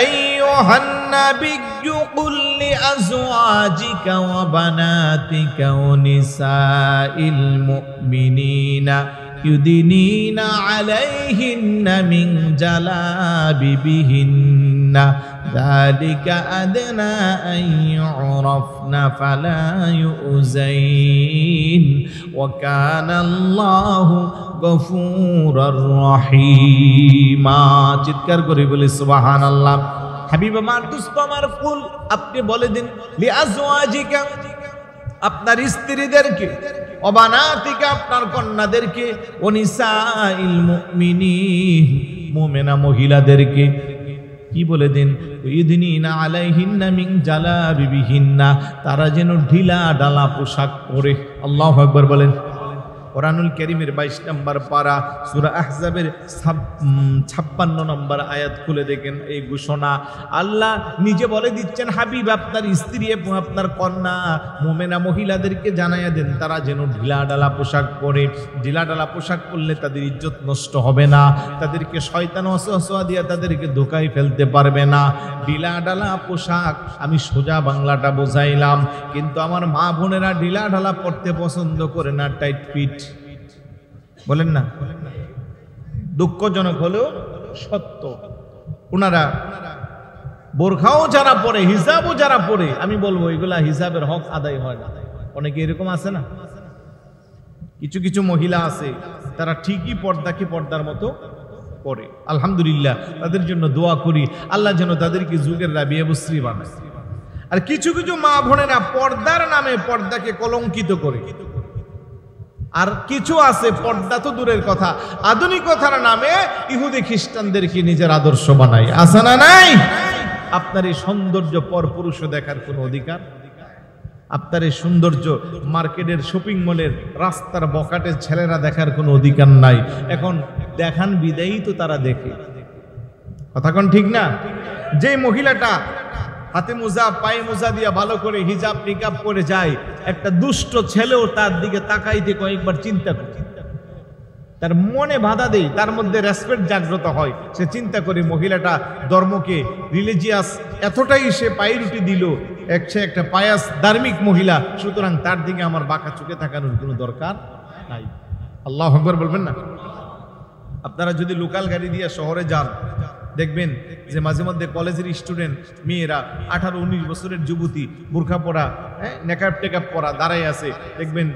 আইয়ুহান নাবিয়্যু কুল লিআজওয়াজিকা ওয়া বানাতিকা ওয়া নিসাইল মুমিনিনা ইউদিনিনা আলাইহিন্না মিন জালাবিবিহিন্না যালিকা আদনা আন ইউরাফনা ফালা ইউযাইন ওয়া কানা আল্লাহু গফুরুর রহিমা। চিৎকার করে বলি সুবহানাল্লাহ। হাবিব আমার, দুস্ত আমার, কুল আপনি বলে দিন, লিআজওয়াজিকা আপনার স্ত্রীদেরকে, অবানাতিকা আপনার কন্যাদেরকে, ওনিসাইল মুমিনিন মুমিনা মহিলাদেরকে কি বলে দিন? ইউদিনিনা আলাইহিন্না মিন জালাবিবিহিন্না, তারা যেন ঢিলা ডালা পোশাক পরে। আল্লাহু আকবার বলেন। কোরআনুল কারীমের 22 নম্বর পারা সূরা আহজাবের 56 নম্বর আয়াত খুলে দেখেন। এই ঘোষণা আল্লাহ নিজে বলে দিচ্ছেন, হাবিব আপনার স্ত্রী এবং আপনার কন্যা মুমিনা মহিলাদেরকে জানাইয়া দেন তারা যেন ঢিলাঢালা পোশাক পরে। ঢিলাঢালা পোশাক পরলে তাদের ইজ্জত নষ্ট হবে না, তাদেরকে শয়তান ওয়াসওয়াসা দিয়ে তাদেরকে ধোঁকায় ফেলতে পারবে না। ঢিলাঢালা পোশাক আমি সোজা বাংলাটা বোঝাইলাম, কিন্তু আমার মা বোনেরা ঢিলাঢালা পরতে পছন্দ করে না, টাইট ফিট। বলেন না? দুঃখজনক হলেও সত্য। ওনারা বোরখাও যারা পরে, হিজাবও যারা পরে, আমি বলবো এগুলা হিজাবের হক আদায় হয় না। অনেকে এরকম আছে না, কিছু কিছু মহিলা আছে তারা ঠিকই পর্দাকে পর্দার মতো পরে। আলহামদুলিল্লাহ, তাদের জন্য দোয়া করি আল্লাহ যেন তাদেরকে যুগের রাবিয়া বসরি বানায়। আর কিছু কিছু মা বোনেরা পর্দার নামে পর্দাকে কলঙ্কিত করে। আর কিছু আছে পর্দা তো দূরের কথা, আধুনিকতার নামে ইহুদি খ্রিস্টানদেরকে নিজের আদর্শ বানায়। আছে না নাই? আপনার এই সৌন্দর্য পরপুরুষ দেখার কোনো অধিকার? আপনার এই সৌন্দর্য মার্কেটের শপিং মলের রাস্তার বকাটে ছেলেরা দেখার কোনো অধিকার নাই। এখন দেখান বিদায়ী তো তারা দেখে। কথা কোন ঠিক না? যে মহিলাটা হাতে মোজা পায়ে মোজা দিয়ে ভালো করে হিজাব নিকাব করে যায়, একটা দুষ্ট ছেলেও তার দিকে তাকাইতে কয়েকবার চিন্তা করে, তার মনে বাধা দেয়, তার মধ্যে রেসপেক্ট জাগ্রত হয়। সে চিন্তা করে মহিলাটা ধর্মকে রিলিজিয়াস এতটাই সে পায়রুটি দিল, সে একটা পায়াস ধার্মিক মহিলা, সুতরাং তার দিকে আমার বাঁকা চোখে তাকানোর কোনো দরকার নাই। আল্লাহু আকবার বলবেন না? আপনারা যদি লোকাল গাড়ি দিয়ে শহরে যান, দেখবেন যে মাঝে মধ্যে কলেজের স্টুডেন্ট মেয়েরা 18-19 বছরের যুবতী বোরখা পরা, নেকাব টেকাব পরা দাঁড়াই আছে। দেখবেন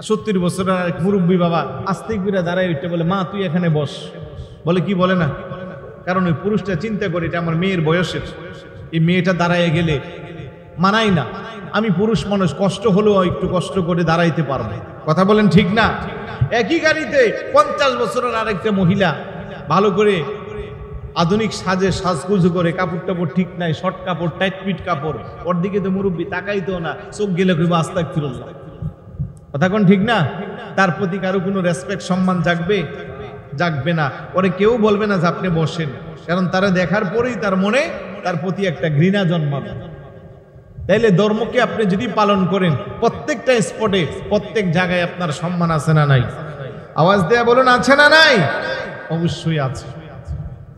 70 বছরের এক মুরব্বী বাবা আস্তে করে দাঁড়ায় উঠতে বলে, মা তুই এখানে বস। বলে কি? বলে না। কারণ ওই পুরুষটা চিন্তা করে এটা আমার মেয়ের বয়সের, এই মেয়েটা দাঁড়ায় গেলে মানাই না, আমি পুরুষ মানুষ, কষ্ট হলেও একটু কষ্ট করে দাঁড়াইতে পারবো। কথা বলেন ঠিক না? একই গাড়িতে 50 বছরের আরেকটা মহিলা ভালো করে আধুনিক সাজে সাজগুজ করে, কাপড় টাপড় ঠিক নাই, শর্ট কাপড়, টাইট ফিট কাপড়, ওর দিকে তো মুরব্বী তাকাইতো না, চোখ গেলে কইবা আস্তাগফিরুল্লাহ। কথা কোন ঠিক না? তার প্রতি কারো কোনো রেসপেক্ট সম্মান জাগবে? জাগবে না। ওরে কেউ বলবে না যে আপনি বসেন, কারণ তারা দেখার পরেই তার মনে তার প্রতি একটা ঘৃণা জন্মাবে। তাইলে ধর্মকে আপনি যদি পালন করেন, প্রত্যেকটা স্পটে প্রত্যেক জায়গায় আপনার সম্মান আছে না নাই? আওয়াজ দেয়া বলুন, আছে না নাই? অবশ্যই আছে।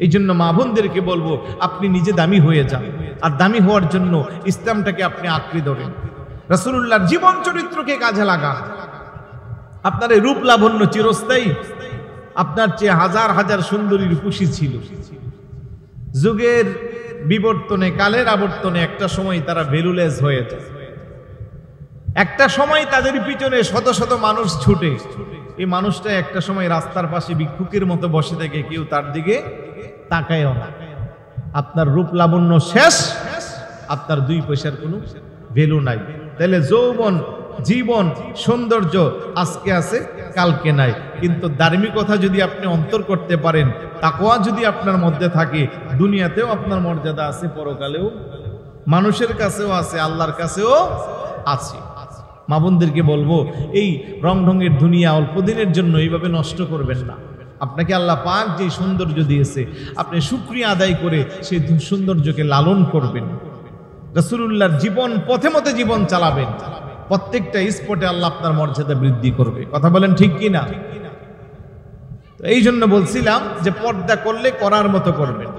এই জন্য মা বোনদেরকে বলবো, আপনি নিজে দামি হয়ে যান, আর দামি হওয়ার জন্য ইসলামটাকে আপনি আঁকড়ে ধরেন, রাসূলুল্লাহর জীবন চরিত্রকে কাজে লাগান। আপনার এই রূপ লাবণ্য চিরস্থায়ী, আপনার চেয়ে হাজার হাজার সুন্দরী রূপসী ছিল, যুগের বিবর্তনে, কালের আবর্তনে একটা সময় তারা ভ্যালুলেস হয়ে যায়। একটা সময় তাদের পিছনে শত শত মানুষ ছুটে, এই মানুষটা একটা সময় রাস্তার পাশে ভিক্ষুকের মতো বসে থেকে কেউ তার দিকে তাকায়ও না। আপনার রূপ লাবণ্য শেষ, আপনার 2 পয়সার কোনো ভ্যালু নাই। তাহলে যৌবন, জীবন, সৌন্দর্য আজকে আছে, কালকে নাই। কিন্তু ধার্মিকতা যদি আপনি অন্তর করতে পারেন, তাকওয়া যদি আপনার মধ্যে থাকে, দুনিয়াতেও আপনার মর্যাদা আছে, পরকালেও মানুষের কাছেও আছে, আল্লাহর কাছেও আছে। মা বোনদেরকে বলবো, এই রং ঢঙের দুনিয়া অল্প দিনের জন্য এইভাবে নষ্ট করবেন না। আপনাকে আল্লাহ পাক যে সৌন্দর্য দিয়েছে, আপনি শুকরিয়া আদায় করে সেই সৌন্দর্যকে লালন করবেন, রাসূলুল্লাহর জীবন পথে মতে জীবন চালাবেন। প্রত্যেকটা স্পটে আল্লাহ আপনার মর্যাদা বৃদ্ধি করবে। কথা বলেন ঠিক কি না? তো এই জন্য বলছিলাম যে পর্দা করলে করার মতো করবেন,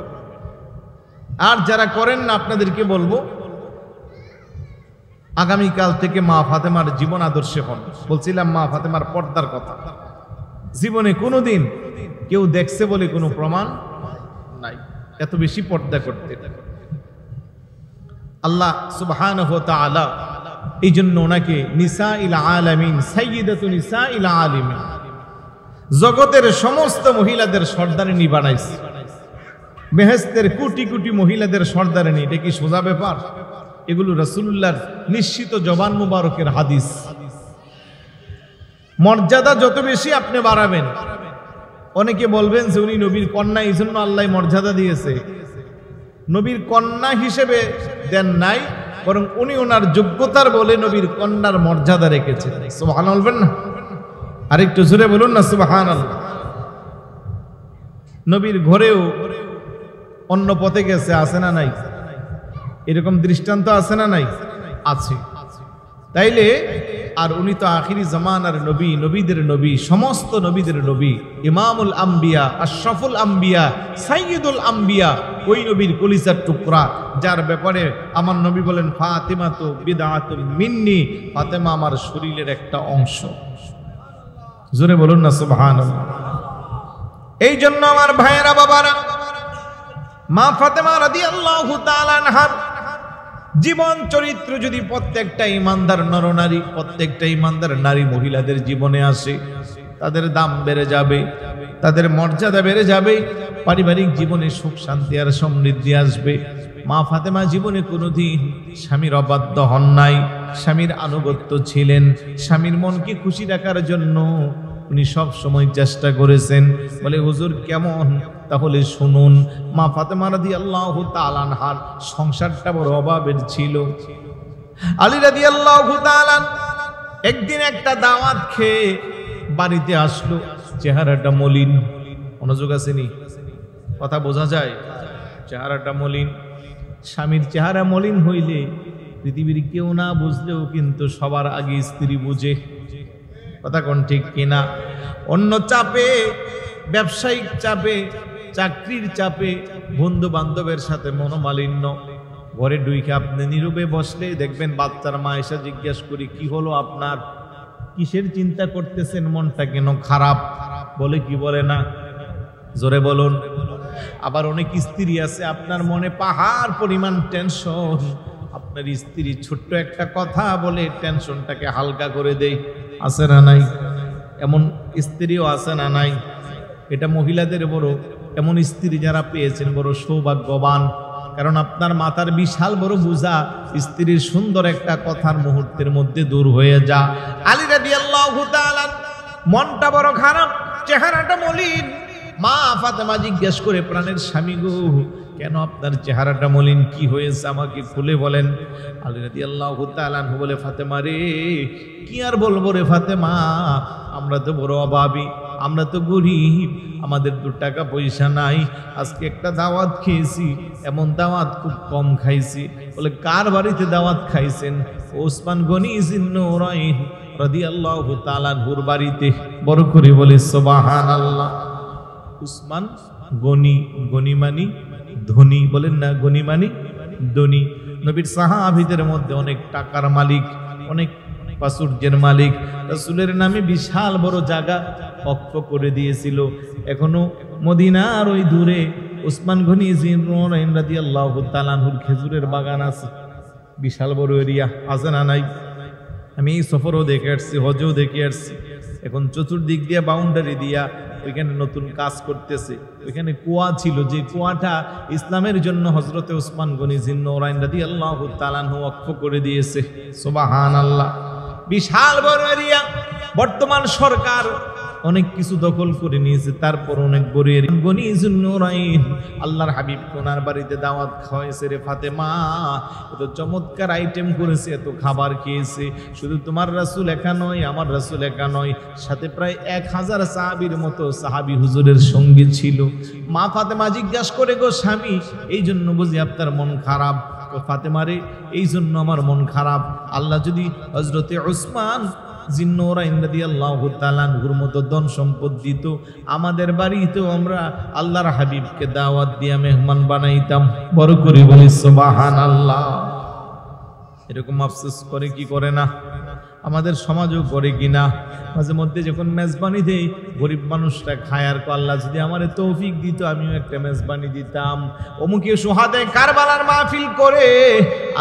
আর যারা করেন না আপনাদেরকে বলবো, আগামীকাল থেকে মা ফাতেমার জীবন আদর্শে হন। বলছিলাম মা ফাতেমার পর্দার কথা, জীবনে কোনোদিন কেউ দেখছে বলে কোনো প্রমাণ নাই, এত বেশি পর্দা করতে। আল্লাহ সুবহানাহু ওয়া তাআলা এই জন্য ওনাকে নিসাইল আলামিন, সাইয়্যিদাতু নিসাইল আলামিন, জগতের সমস্ত মহিলাদের সর্দারিনী বানাইছে। বেহেশতের কোটি কোটি মহিলাদের সর্দারিনী, এটা কি সোজা ব্যাপার? এগুলো রাসূলুল্লাহর নিশ্চিত জবান মুবারকের হাদিস। মর্যাদা যত বেশি আপনি বাড়াবেন, অনেকে বলবেন যে উনি নবীর কন্যা, এই জন্য আল্লাহ মর্যাদা দিয়েছে। নবীর কন্যা হিসেবে দেন নাই, বরং উনি ওনার যোগ্যতার বলে নবীর কন্যার মর্যাদা রেখেছেন। সুবহানাল্লাহ বলবেন না? আরেকটু জোরে বলুন না সুবহানাল্লাহ। নবীর ঘরেও অন্য পথে গেছে, আছে না নাই? এরকম দৃষ্টান্ত আছে না নাই? আছে। তাইলে আর উনি তো আখিরি জামানার নবী, নবীদের নবী, সমস্ত নবীদের নবী, ইমামুল আম্বিয়া, আশরাফুল আম্বিয়া, সাইয়্যিদুল আম্বিয়া, ওই নবীর কলিজার টুকরা, যার ব্যাপারে আমার নবী বলেন ফাতিমা তো বিদআতুম মিন্নি, ফাতেমা আমার শরীরের একটা অংশ। জোরে বলুন না সুবহানাল্লাহ। এই জন্য আমার ভাইয়েরা, বাবারা, মা ফাতেমা রাদিয়াল্লাহু তাআলা আনহা জীবন চরিত্র যদি প্রত্যেকটা ইমানদার নরনারী, প্রত্যেকটা ইমানদার নারী মহিলাদের জীবনে আসে, তাদের দাম বেড়ে যাবে, তাদের মর্যাদা বেড়ে যাবে, পারিবারিক জীবনে সুখ শান্তি আর সমৃদ্ধি আসবে। মা ফাতেমা জীবনে কোনোদিন স্বামীর অবাধ্য হন নাই, স্বামীর আনুগত্য ছিলেন। স্বামীর মনকে খুশি রাখার জন্য উনি সব সময় চেষ্টা করেছেন। বলে হুজুর কেমন? তাহলে শুনুন, মা ফাতেমা রাদিয়াল্লাহু তাআলা আনহার সংসারটা বড় অভাবের ছিল। আলী রাদিয়াল্লাহু তাআলা একদিন একটা দাওয়াত খেয়ে বাড়িতে আসলো, চেহারাটা মলিন। মনোযোগ আসেনি? কথা বোঝা যায়? চেহারাটা মলিন। স্বামীর চেহারা মলিন হইলে পৃথিবীর কেউ না বুঝলেও কিন্তু সবার আগে স্ত্রী বুঝে। কথা কোন ঠিক কিনা? অন্য চাপে, ব্যবসায়িক চাপে, চাকরির চাপে, বন্ধু বান্ধবের সাথে মনোমালিন্য, ঘরে ডুইকে আপনি নীরবে বসলে দেখবেন বাচ্চার মা এসে জিজ্ঞেস করি কি হলো আপনার, কিসের চিন্তা করতেছেন, মনটা কেন খারাপ? বলে কি বলে না? জোরে বলুন। আবার অনেক স্ত্রী আছে আপনার মনে পাহাড় পরিমাণ টেনশন, আপনার স্ত্রী ছোট্ট একটা কথা বলে টেনশনটাকে হালকা করে দেয়। আছে না নাই? এমন স্ত্রীও আছে না নাই? এটা মহিলাদের বড়, এমন স্ত্রী যারা পেয়েছেন বড় সৌভাগ্যবান। কারণ আপনার মাথার বিশাল বড় বোঝা স্ত্রীর সুন্দর একটা কথার মুহূর্তের মধ্যে দূর হয়ে যা। আলী রাদিয়াল্লাহু তাআলা মনটা বড় খারাপ, চেহারাটা মলিন। মা ফাতেমা জিজ্ঞেস করে, প্রাণের স্বামী গো, কেন আপনার চেহারাটা মলিন, কি হয়েছে আমাকে খুলে বলেন। আলী রাদিয়াল্লাহু তাআলা বলে, ফাতেমা রে, কি আর বলবো রে ফাতেমা, আমরা তো বড় অভাবী, আমরা তো গরিব, আমাদের 2 টাকা পয়সা নাই। আজকে একটা দাওয়াত খেয়েছি, এমন দাওয়াত খুব কম খাইছি। বলে কার বাড়িতে দাওয়াত খাইছেন? ওসমান গনি জিন্নুরাইন রাদিয়াল্লাহু তাআলা আনহুর বাড়িতে। বড় করে বলে সুবহানাল্লাহ। উসমান গনি, গনি মানি ধনী, বলেন না গনি মানি ধনী। নবীর সাহাবীদের মধ্যে অনেক টাকার মালিক, অনেক প্রাচুর্যের মালিক, রাসূলের নামে বিশাল বড় জায়গা ওয়াকফ করে দিয়েছিল। এখনো মদিনার ওই দূরে উসমান গনি জিন্নুরাইন রাদিয়াল্লাহু তাআলা আনহুর খেজুরের বাগান আছে, বিশাল বড় এরিয়া, আছে না নাই? আমি এই সফরও দেখে আসছি, হজও দেখে আসছি। এখন চতুর্দিক দিয়ে বাউন্ডারি দিয়া ওইখানে নতুন কাজ করতেছে। ওইখানে কুয়া ছিল, যে কুয়াটা ইসলামের জন্য হযরতে উসমান গনি জিন্নুরাইন রাদিয়াল্লাহু তাআলা আনহু ওয়াকফ করে দিয়েছে। সুবহানাল্লাহ, বিশাল বড় এরিয়া। বর্তমান সরকার অনেক কিছু দখল করে নিয়েছে, তারপর অনেক বড় এরিয়া। গনি জিন্নুরাইন আল্লাহর হাবিব ওনার বাড়িতে দাওয়াত খাওয়াইছে রে ফাতেমা, এত চমৎকার আইটেম করেছে, এত খাবার খেয়েছে। শুধু তোমার রাসূল একা নয়, আমার রাসূল একা নয়, সাথে প্রায় 1000 সাহাবীর মতো সাহাবী হুজুরের সঙ্গী ছিল। মা ফাতেমা জিজ্ঞাসা করে, গো স্বামী, এই জন্য বুঝি আপনার মন খারাপ? ফাতেমারে, এই জন্য আমার মন খারাপ। আল্লাহ যদি হযরতে উসমান জিন্নুরাইন রাদিয়াল্লাহু তাআলা আনহুর মতো ধন সম্পদ দিত, আমাদের বাড়িতেও আমরা আল্লাহর হাবিবকে দাওয়াত দিয়ে মেহমান বানাইতাম। বড় করে বলি সুবহানাল্লাহ। এরকম আফসোস করে কি করে না? আমাদের সমাজও করে কিনা? মাঝে মধ্যে যখন মেজবানি দেই, গরিব মানুষরা খায়, আর আল্লাহ যদি আমারে তৌফিক দিত আমিও একটা মেজবানি দিতাম। অমুকে সোহাদে কারবালার মাহফিল করে,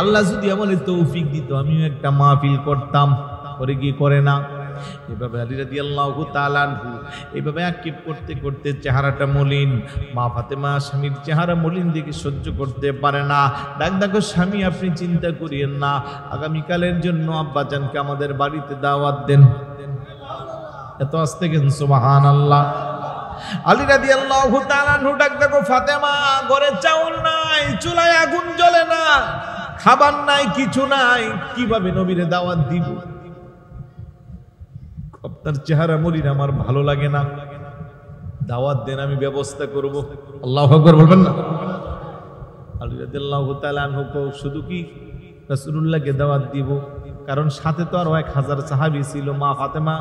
আল্লাহ যদি আমারে তৌফিক দিত আমিও একটা মাহফিল করতাম। করে কি করে না? এভাবে আলী রাদিয়াল্লাহু তাআলা আনহু এইভাবে আক্ষেপ করতে করতে চেহারাটা মলিন। মা ফাতেমা স্বামীর চেহারা মলিন দেখে সহ্য করতে পারে না। ডাক ডাকো, স্বামী আপনি চিন্তা করিয়েন না, আগামীকালের জন্য আব্বাজানকে আমাদের বাড়িতে দাওয়াত দেন। এত আস্তে কেন? সুবহানাল্লাহ। আলী রাদিয়াল্লাহু তাআলা আনহু ডাক ডাকো, ফাতেমা ঘরে চাউল নাই, চুলায় আগুন জ্বলে না, খাবার নাই, কিছু নাই, কিভাবে নবীরে দাওয়াত দিব? আপনার চেহারা মলিন, আমার ভালো লাগে না, দাওয়াত দেন, আমি ব্যবস্থা করব। আল্লাহু আকবার বলবেন না? আলী রাদিয়াল্লাহু তাআলা আনহু শুধু কি রাসূলুল্লাহকে দাওয়াত দিব? কারণ সাথে তো আরো 1000 সাহাবী ছিল। মা ফাতেমা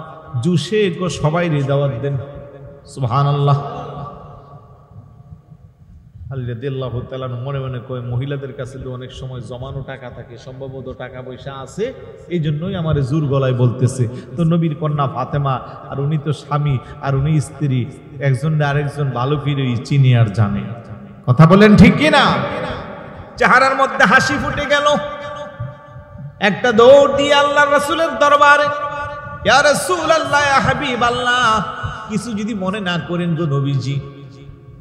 জুসে গো সবাইরে দাওয়াত দেন। সুবহানাল্লাহ। আলী রাদিয়াল্লাহু তাআলা মনে মনে কয়, মহিলাদের কাছে তো অনেক সময় জমানো টাকা থাকে, সম্ভবত টাকা পয়সা আছে, এই জন্যই আমার জোর গলায় বলতেছে। তো নবীর কন্যা ফাতেমা, আর উনি তো স্বামী, আর উনি স্ত্রী, একজন আরেকজন ভালো করে চিনি আর জানে। কথা বলেন ঠিক কি না? চেহারার মধ্যে হাসি ফুটে গেল। একটা দৌড় দিয়ে আল্লাহর রাসূলের দরবারে, ইয়া রাসূলুল্লাহ, ইয়া হাবিবাল্লাহ, কিছু যদি মনে না করেন গো নবীজি,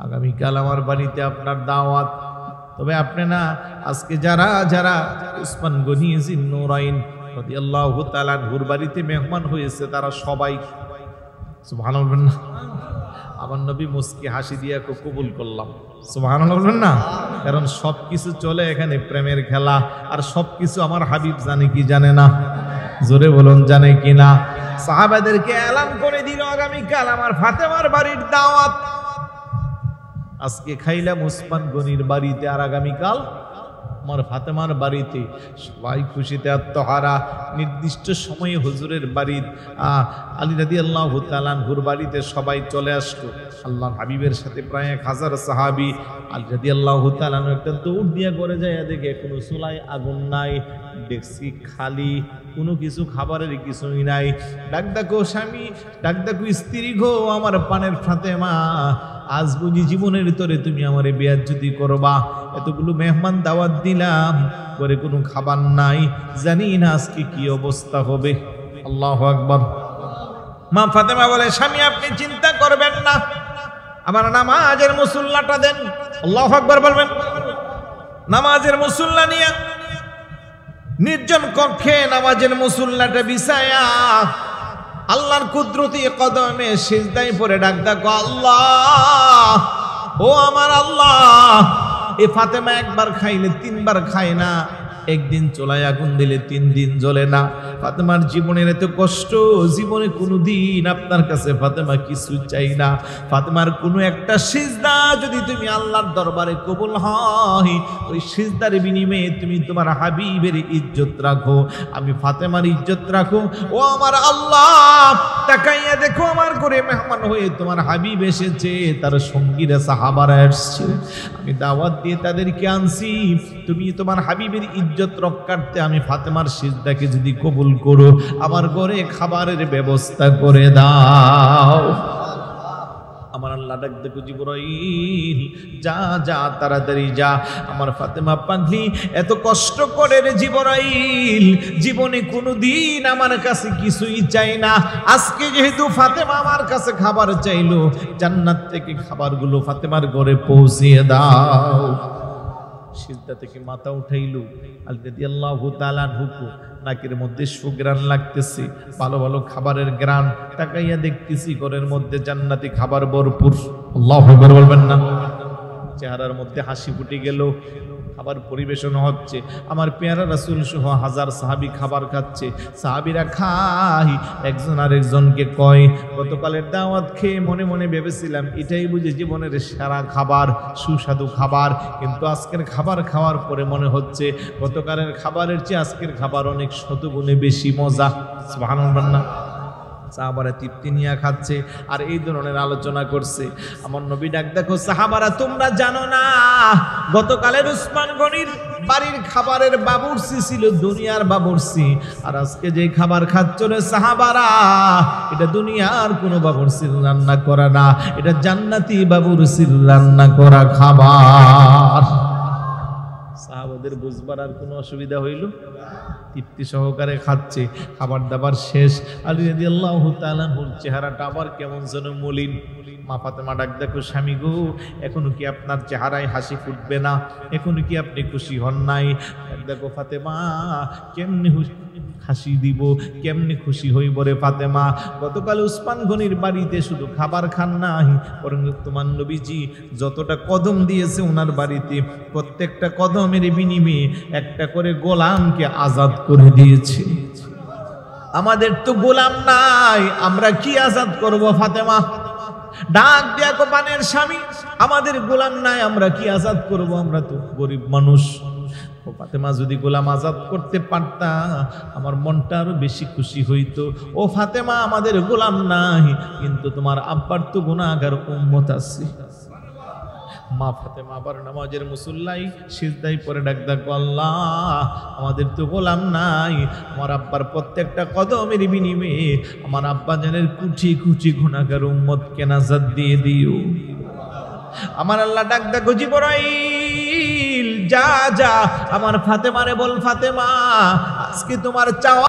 আগামীকাল আমার বাড়িতে আপনার দাওয়াত। তবে আপনি না, আজকে যারা যারা উসমান গনি জিন্নুরাইন রাদিয়াল্লাহু তাআলা আনহুর বাড়িতে মেহমান হয়েছে তারা সবাই, সুবহানাল্লাহ বলবেন না? আমার নবী মুস্কি হাসি দিয়া কবুল করলাম। সুবহানাল্লাহ বলবেন না? কারণ সবকিছু চলে এখানে প্রেমের খেলা, আর সবকিছু আমার হাবিব জানে কি জানে না? জোরে বলুন, জানে কি না? সাহাবাদেরকে এলান করে দিল, আগামীকাল আমার ফাতেমার বাড়ির দাওয়াত। আজকে খাইলাম উসমান গনির বাড়িতে, আর আগামীকাল আমার ফাতেমার বাড়িতে। সবাই খুশিতে আত্মহারা। নির্দিষ্ট সময়ে হুজুরের বাড়ির আলী রাদিয়াল্লাহু তাআলা আনহুর বাড়িতে সবাই চলে আসলো। আল্লাহর হাবিবের সাথে প্রায় 1000 সাহাবী। আলী রাদিয়াল্লাহু তাআলা একটা দৌড় দিয়ে করে যায়, দেখে কোনো চুলায় আগুন নাই, ডেকসি খালি, কোনো কিছু খাবারের কিছুই নাই। ডাক ডাকো স্বামী, ডাক ডাকো স্ত্রী, গো আমার পানের ফাতেমা, আজ বুঝি জীবনের ভিতরে তুমি আমারে বেয়াজ্জতি করবা। এতগুলো মেহমান দাওয়াত দিলাম, করে কোনো খাবার নাই, জানি না আজকে কি অবস্থা হবে। আল্লাহু আকবার। মা ফাতেমা বলে, স্বামী আপনি চিন্তা করবেন না, আমার নামাজের মুসল্লাটা দেন। আল্লাহু আকবার বলবেন। নামাজের মুসল্লা নিয়ে নির্জন কক্ষে নামাজের মুসল্লাটা বিছায়া আল্লাহর কুদরতি কদমে সিজদায় পড়ে ডাক ডাকো, আল্লাহ, ও আমার আল্লাহ। এ ফাতেমা একবার খাইলে 3 বার খায় না, একদিন চুলায় আগুন দিলে 3 দিন জ্বলে না। ফাতেমার জীবনের এত কষ্ট, জীবনে কোনোদিন আপনার কাছে ফাতেমা কিছু চাই না। ফাতেমার কোনো একটা সিজদা যদি তুমি আল্লাহর দরবারে কবুল হয়, ওই সিজদার বিনিময়ে তুমি তোমার হাবিবের ইজ্জত রাখো, আমি ফাতেমার ইজ্জত রাখো। ও আমার আল্লাহ, তাকাইয়া দেখো আমার ঘরে মেহমান হয়ে তোমার হাবিব এসেছে, তার সঙ্গীরা সাহাবারা এসেছে, আমি দাওয়াত দিয়ে তাদেরকে আনছি, তুমি তোমার হাবিবের ইজ্জত রক্ষার্থে আমি ফাতেমার সিজদাকে যদি কবুল করো, আমার ঘরে খাবারের ব্যবস্থা করে দাও। আমার আল্লাহ ডাক দেখো, জিবরাইল যা যা তাড়াতাড়ি যা, আমার ফাতেমা পাগলি এত কষ্ট করে রে জিবরাইল, জীবনে কোনোদিন আমার কাছে কিছুই চাই না, আজকে যেহেতু ফাতেমা আমার কাছে খাবার চাইলো, জান্নাত থেকে খাবারগুলো ফাতেমার ঘরে পৌঁছিয়ে দাও। সিজদা থেকে মাথা উঠাইলো, আলী রাদিয়াল্লাহু তাআলা আনহু নাকের মধ্যে সুগ্রাণ লাগতেছে, ভালো ভালো খাবারের গ্রাণ, তাকাইয়া দেখতেছি ঘরের মধ্যে জান্নাতি খাবার ভরপুর। আল্লাহু আকবার বলবেন না? চেহারার মধ্যে হাসি ফুটে গেল, খাবার পরিবেশন হচ্ছে, আমার পেয়ারা রাসূল সহ হাজার সাহাবী খাবার খাচ্ছে, সাহাবীরা খাই, একজন আরেকজনকে কয়, গতকালের দাওয়াত খেয়ে মনে মনে ভেবেছিলাম এটাই বুঝি জীবনের সেরা খাবার, সুস্বাদু খাবার, কিন্তু আজকের খাবার খাওয়ার পরে মনে হচ্ছে গতকালের খাবারের চেয়ে আজকের খাবার অনেক শতগুণে বেশি মজা। সুবহানাল্লাহ না? সাহাবারা তৃপ্তি নিয়ে খাচ্ছে আর এই ধরনের আলোচনা করছে। আমার নবী ডাক দেখো, সাহাবারা তোমরা জানো না গতকালের উসমান গনির বাড়ির খাবারের বাবুর্চি ছিল দুনিয়ার বাবুর্চি, আর আজকে যে খাবার খাচ্ছ রে সাহাবারা, এটা দুনিয়ার কোনো বাবুর্চির রান্না করা না, এটা জান্নাতি বাবুর্চির রান্না করা খাবার। সাহাবাদের বুঝবার আর কোনো অসুবিধা হইল? তৃপ্তি সহকারে খাচ্ছে, খাবার দাবার শেষ। আলী রাদিয়াল্লাহু তাআলা ওর চেহারাটা আবার কেমন যেন মলিন। মা ফাতেমা ডাক দেখো, স্বামী গো, এখনো কি আপনার চেহারায় হাসি ফুটবে না? এখনো কি আপনি খুশি হন নাই? ডাক দেখো ফাতেমা, কেমনে হাসি দিব, কেমনে খুশি হইব রে ফাতেমা? গতকাল উসমান গনির বাড়িতে শুধু খাবার খান নাই, বরং তোমার নবীজি যতটা কদম দিয়েছে ওনার বাড়িতে, প্রত্যেকটা কদমের বিনিময়ে একটা করে গোলামকে আজাদ করে দিয়েছে। আমাদের তো গোলাম নাই, আমরা কি আজাদ করব ফাতেমা? ডাক দিয়া কোপানের স্বামী, আমাদের গোলাম নাই, আমরা কি আজাদ করব? আমরা তো গরিব মানুষ। ও ফাতেমা, যদি গোলাম আজাদ করতে পারতা আমার মনটা আরো বেশি খুশি হইতো। ও ফাতেমা, আমাদের গোলাম নাই, কিন্তু তোমার আব্বার তো গুনাহগার উম্মত আছে। মা ফাতেমা আবার নামাজের মুসল্লাই সিজদায় পড়ে ডাক দেখো, আল্লাহ আমাদের তো গোলাম নাই, আমার আব্বার প্রত্যেকটা কদমের বিনিময়ে আমার আব্বা জানের কুচি কুচি গুনাহগার উম্মতকে নাজাত দিয়ে দিও। আমার আল্লাহ ডাক দেখো, জিবরাইল যা যা আমার ফাতেমারে বল, ফাতেমা আজকে তোমার চাওয়া